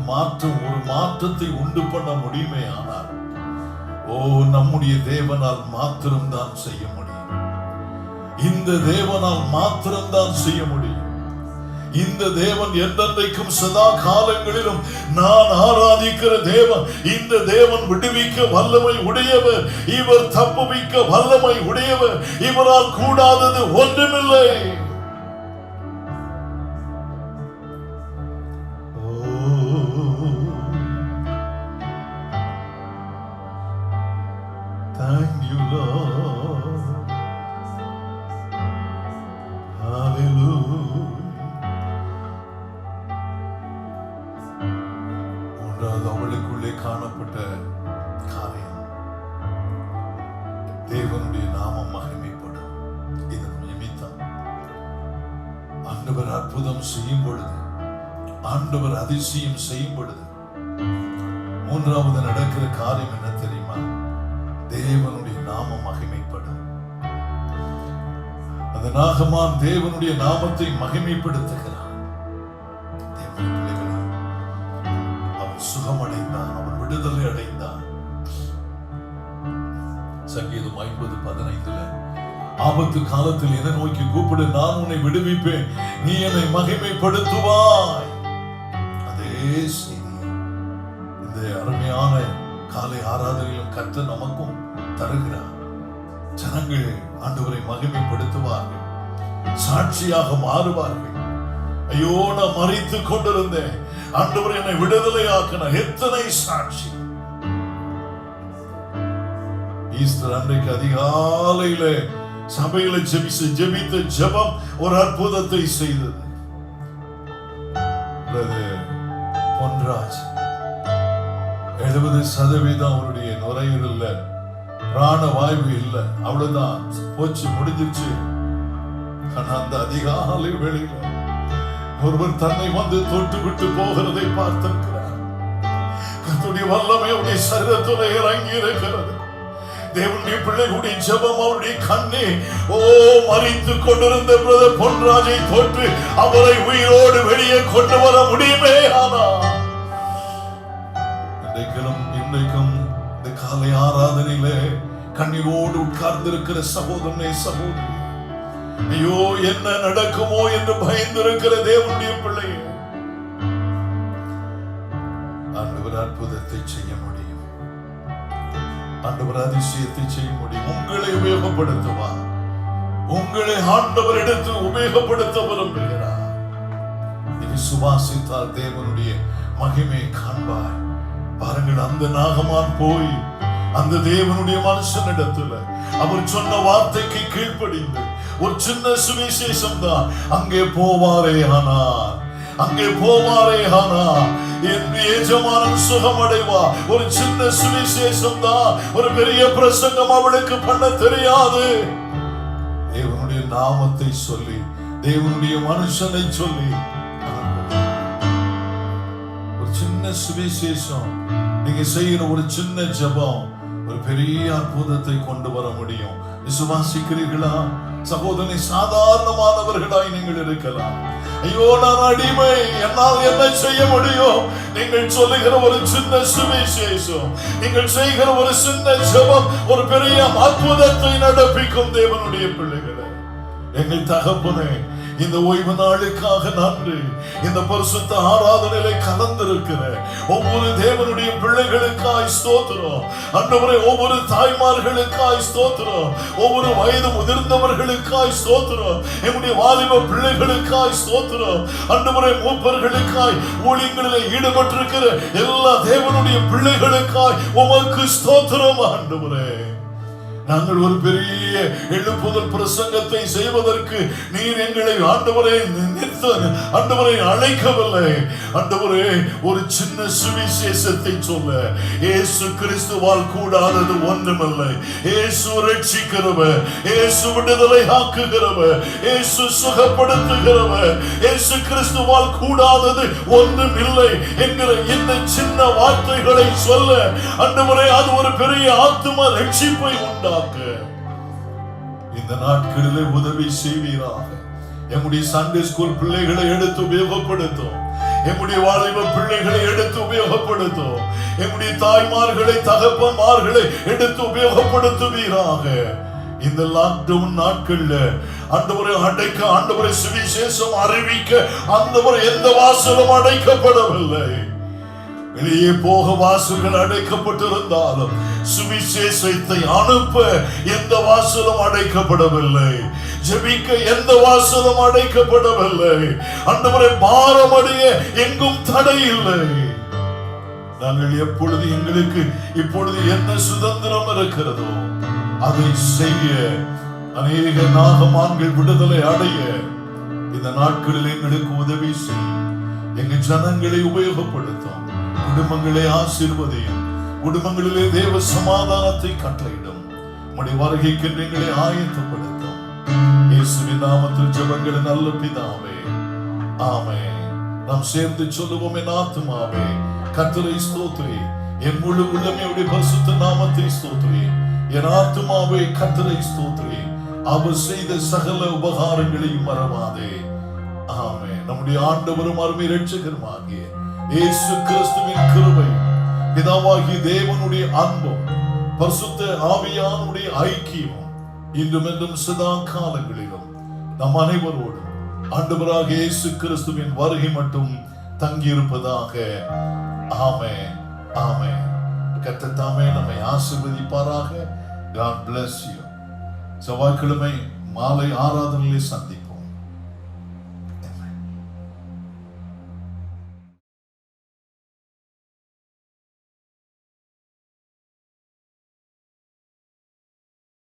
ஒரு மாற்றத்தை உண்டு பண்ண முடியுமே ஆனால், ஓ நம்முடைய தேவனால் மாத்திரம்தான் செய்ய முடியும். இந்த தேவனால் மாத்திரம்தான் செய்ய முடியும். இந்த தேவன் என்றென்றைக்கும் சதா காலங்களிலும் நான் ஆராதிக்கிற தேவன். இந்த தேவன் விடுவிக்க வல்லமை உடையவர், இவர் தப்புவிக்க வல்லமை உடையவர், இவரால் கூடாதது ஒன்றுமில்லை. Thank you, Lord. Hallelujah. அவளுக்குள்ளே காணப்பட்ட காரியம், தேவனுடைய நாமம் மகிமைப்படும். இதன் நிமித்தம் ஆண்டவர் அற்புதம் செய்யும் பொழுது, ஆண்டவர் அதிசயம் செய்யும் பொழுது, மூன்றாவது நடக்கிற காரியம் என்ன தெரியுமா? தேவனுடைய நாமம் மகிமைப்படும். அந்த நாகமான் தேவனுடைய நாமத்தை மகிமைப்படுத்துகிறார். சுகமடைந்தான், அவன் விடுதலை அடைந்தான். சங்கீதம் 50:15 ஆபத்து காலத்தில் என்னை நோக்கி கூப்பிடு, நான் உன்னை விடுவிப்பேன், நீ என்னை மகிமைப்படுத்துவாய். அதே செய்தி இந்த அருமையான காலை ஆராதனையிலும் கர்த்தர் நமக்கும் தருகிறார். ஜனங்கள் ஆண்டவரை மகிமைப்படுத்துவார்கள், சாட்சியாக மாறுவார்கள். ஐயோ நான் மரித்துக் கொண்டிருந்தேன், ஆண்டவர் என்னை விடுதலையாக்கின. எத்தனை சாட்சி! ஈஸ்டர் அன்றைக்கு அதிகாலையில சபையில ஜெபித்த ஜெபம் ஒரு அற்புதத்தை செய்தது. பொன்ராஜ் 70% அவருடைய நுரையீரல்ல பிராண வாய்வு இல்ல, அவ்வளவுதான், போச்சு, முடிஞ்சிருச்சு. ஆனா அந்த அதிகாலை வேளையில ஒருவர் தன்னை வந்து தொட்டு விட்டு போகிறதை பார்த்திருக்கிறார். கர்த்தருடைய வல்லமை அவருடைய சரீரத்திலே இறங்கி இருக்கிறது. தேவனுடைய பிள்ளைகளுடைய ஜெபம், அவருடைய கண்ணே ஓ மரித்துக் கொண்டிருந்த பிரதர் பொன்ராஜை தொட்டு அவரை உயிரோடு வெளியே கொண்டு வர முடியுமே. ஆனால் இன்றைக்கும் இந்த காலை ஆராதனையிலே கண்ணீரோடு உட்கார்ந்திருக்கிற சகோதரனே, சகோதரி, ஐயோ என்ன நடக்குமோ என்று பயந்திருக்கிற தேவனுடைய பிள்ளையே, ஆண்டவர் அற்புதத்தை செய்ய முடியும். ஆண்டவர் அதிசயத்தை செய்ய முடியும். உங்களை உபயோகப்படுத்துவா. உங்களை ஆண்டவர் எடுத்து உபயோகப்படுத்த விரும்புகிறார். நீ விசுவாசித்தால் தேவனுடைய மகிமை காண்பாய். பாருங்கள், அந்த நாகமான் போய் அந்த தேவனுடைய மனுஷனிடத்துல அவர் சொன்ன வார்த்தைக்கு கீழ்ப்படிந்து ஒரு சின்ன சுவிசேஷம் தான். அங்கே போவாரே ஆனால், அங்கே போவாரே ஆனால் என் எஜமானன் சுகமடைவா. ஒரு சின்ன சுவிசேஷம் தான். ஒரு பெரிய பிரசங்கம் அவளுக்கு பண்ண தெரியாது. தேவனுடைய நாமத்தை சொல்லி, தேவனுடைய மனுஷனை சொல்லி, ஒரு சின்ன சுவிசேஷம், நீங்க செய்யற ஒரு சின்ன ஜெபம் ஒரு பெரிய அற்புதத்தை கொண்டு வர முடியும். விசுவாசிக்கிறீர்களா சகோதரனை? சாதாரணமானவர்களாய் நீங்கள் இருக்கலாம். ஐயோ நான் அடிமை, என்னால் என்ன செய்ய முடியும்? நீங்கள் சொல்லுகிற ஒரு சின்ன சுவிசேஷம், நீங்கள் செய்கிற ஒரு சின்ன ஜெபம் ஒரு பெரிய அற்புதத்தை நடப்பிக்கும். தேவனுடைய பிள்ளைகளே, எங்கள் தகப்பனே, இந்த ஓய்வு நாளுக்காக நன்றி. இந்த பரிசுத்த ஆராதனையிலே கலந்திருக்கிற ஒவ்வொரு தேவனுடைய பிள்ளைகளுக்காய் ஸ்தோத்திரம். ஆண்டவரே, ஒவ்வொரு தாய்மார்களுக்காய் ஸ்தோத்திரம். ஒவ்வொரு வயது முதிர்ந்தவர்களுக்காய் ஸ்தோத்திரம். எம்முடைய வாலிப பிள்ளைகளுக்காய் ஸ்தோத்திரம். ஆண்டவரே, மூப்பர்களுக்காய், ஊழியங்களிலே ஈடுபட்டிருக்கிற எல்லா தேவனுடைய பிள்ளைகளுக்காய் உமக்கு ஸ்தோத்திரம். ஆண்டவரே, நாங்கள் ஒரு பெரிய எழுப்புதல் பிரசங்கத்தை செய்வதற்கு நீர் எங்களை ஆண்டவரே ஆண்டவரை அழைக்கவில்லை. ஆண்டவரே, ஒரு சின்ன சுவிசேஷத்தை சொல்ல, இயேசு கிறிஸ்துவால் கூடாதது ஒன்றுமில்லை. இயேசு ரட்சிக்கிறவர், இயேசு விடுதலை ஆக்குகிறவர், இயேசு சுகப்படுத்துகிறவர். இயேசு கிறிஸ்துவால் கூடாதது ஒன்றும் இல்லை என்கிற இந்த சின்ன வார்த்தைகளை சொல்ல, ஆண்டவரே, அது ஒரு பெரிய ஆத்தும ரட்சிப்பை உண்டாக்க இந்த நாட்களிலே உதவி செய்வீராக. எம்முடைய சண்டே ஸ்கூல் பிள்ளைகளை எடுத்து உபயோகப்படுத்தும். எம்முடைய வாலிப பிள்ளைகளை எடுத்து உபயோகப்படுத்தும். எம்முடைய தாய்மார்களை, தகப்பன்மார்களை எடுத்து உபயோகப்படுத்துவீராக. இந்த லாக்டவுன் நாட்கள்ல ஆண்டவரை அடைக்க, ஆண்டவரை சுவிசேஷம் அறிவிக்க ஆண்டவரை எந்த வாசலும் அடைக்கப்படவில்லை. வெளியே போக வாசல்கள் அடைக்கப்பட்டிருந்தாலும் சுவிசேஷத்தை அனுப்ப எந்த வாசலும் அடைக்கப்படவில்லை. ஜெபிக்க எந்த வாசலும் அடைக்கப்படவில்லை. ஆண்டவரை பாரமடைய எங்கும் தடை இல்லை. நாங்கள் எப்பொழுது எங்களுக்கு இப்பொழுது என்ன சுதந்திரம் இருக்கிறதோ அதை செய்ய, அநேக நாகமான்கள் விடுதலை அடைய இந்த நாட்களில் எங்களுக்கு உதவி செய்யும். எங்கள் ஜனங்களை உபயோகப்படுத்தும். குடும்பங்களை ஆசீர்வதியும். குடும்பங்களிலே தேவ சமாதானத்தை கட்டளையிடும். உம்முடைய வருகைக்கு எங்களை ஆயத்தப்படுத்தும். இயேசுவின் நாமத்தில் ஜெபங்களை நல்ல பிதாவே, ஆமென். நாம் சேர்ந்து சொல்லுவோம், என் ஆத்துமாவே கர்த்தரை ஸ்தோத்திரி, என் முழு உள்ளமே உடைய பரிசுத்த நாமத்தை ஸ்தோத்திரி. என் ஆத்துமாவே கர்த்தரை ஸ்தோத்திரி, அவர் செய்த சகல உபகாரங்களையும் மறவாதே. ஆமென். நம்முடைய ஆண்டவரும் அருமை இரட்சகருமாகிய இயேசு கிறிஸ்துவின் கிருபை, பிதாவாகிய தேவனுடைய அன்பும், பரிசுத்த ஆவியானுடைய ஐக்கியமும் இன்றும் என்றும் சதா காலங்களிலும் நம் அனைவரோடும் ஆண்டவராக இயேசு கிறிஸ்துவின் வருகை மட்டும் தங்கியிருப்பதாக. ஆமென், ஆமென். கர்த்தர் தாமே நம்மை ஆசீர்வதிப்பாராக. God bless you. செவ்வாய்க்கிழமை மாலை ஆராதனையிலே சந்திப்போம்.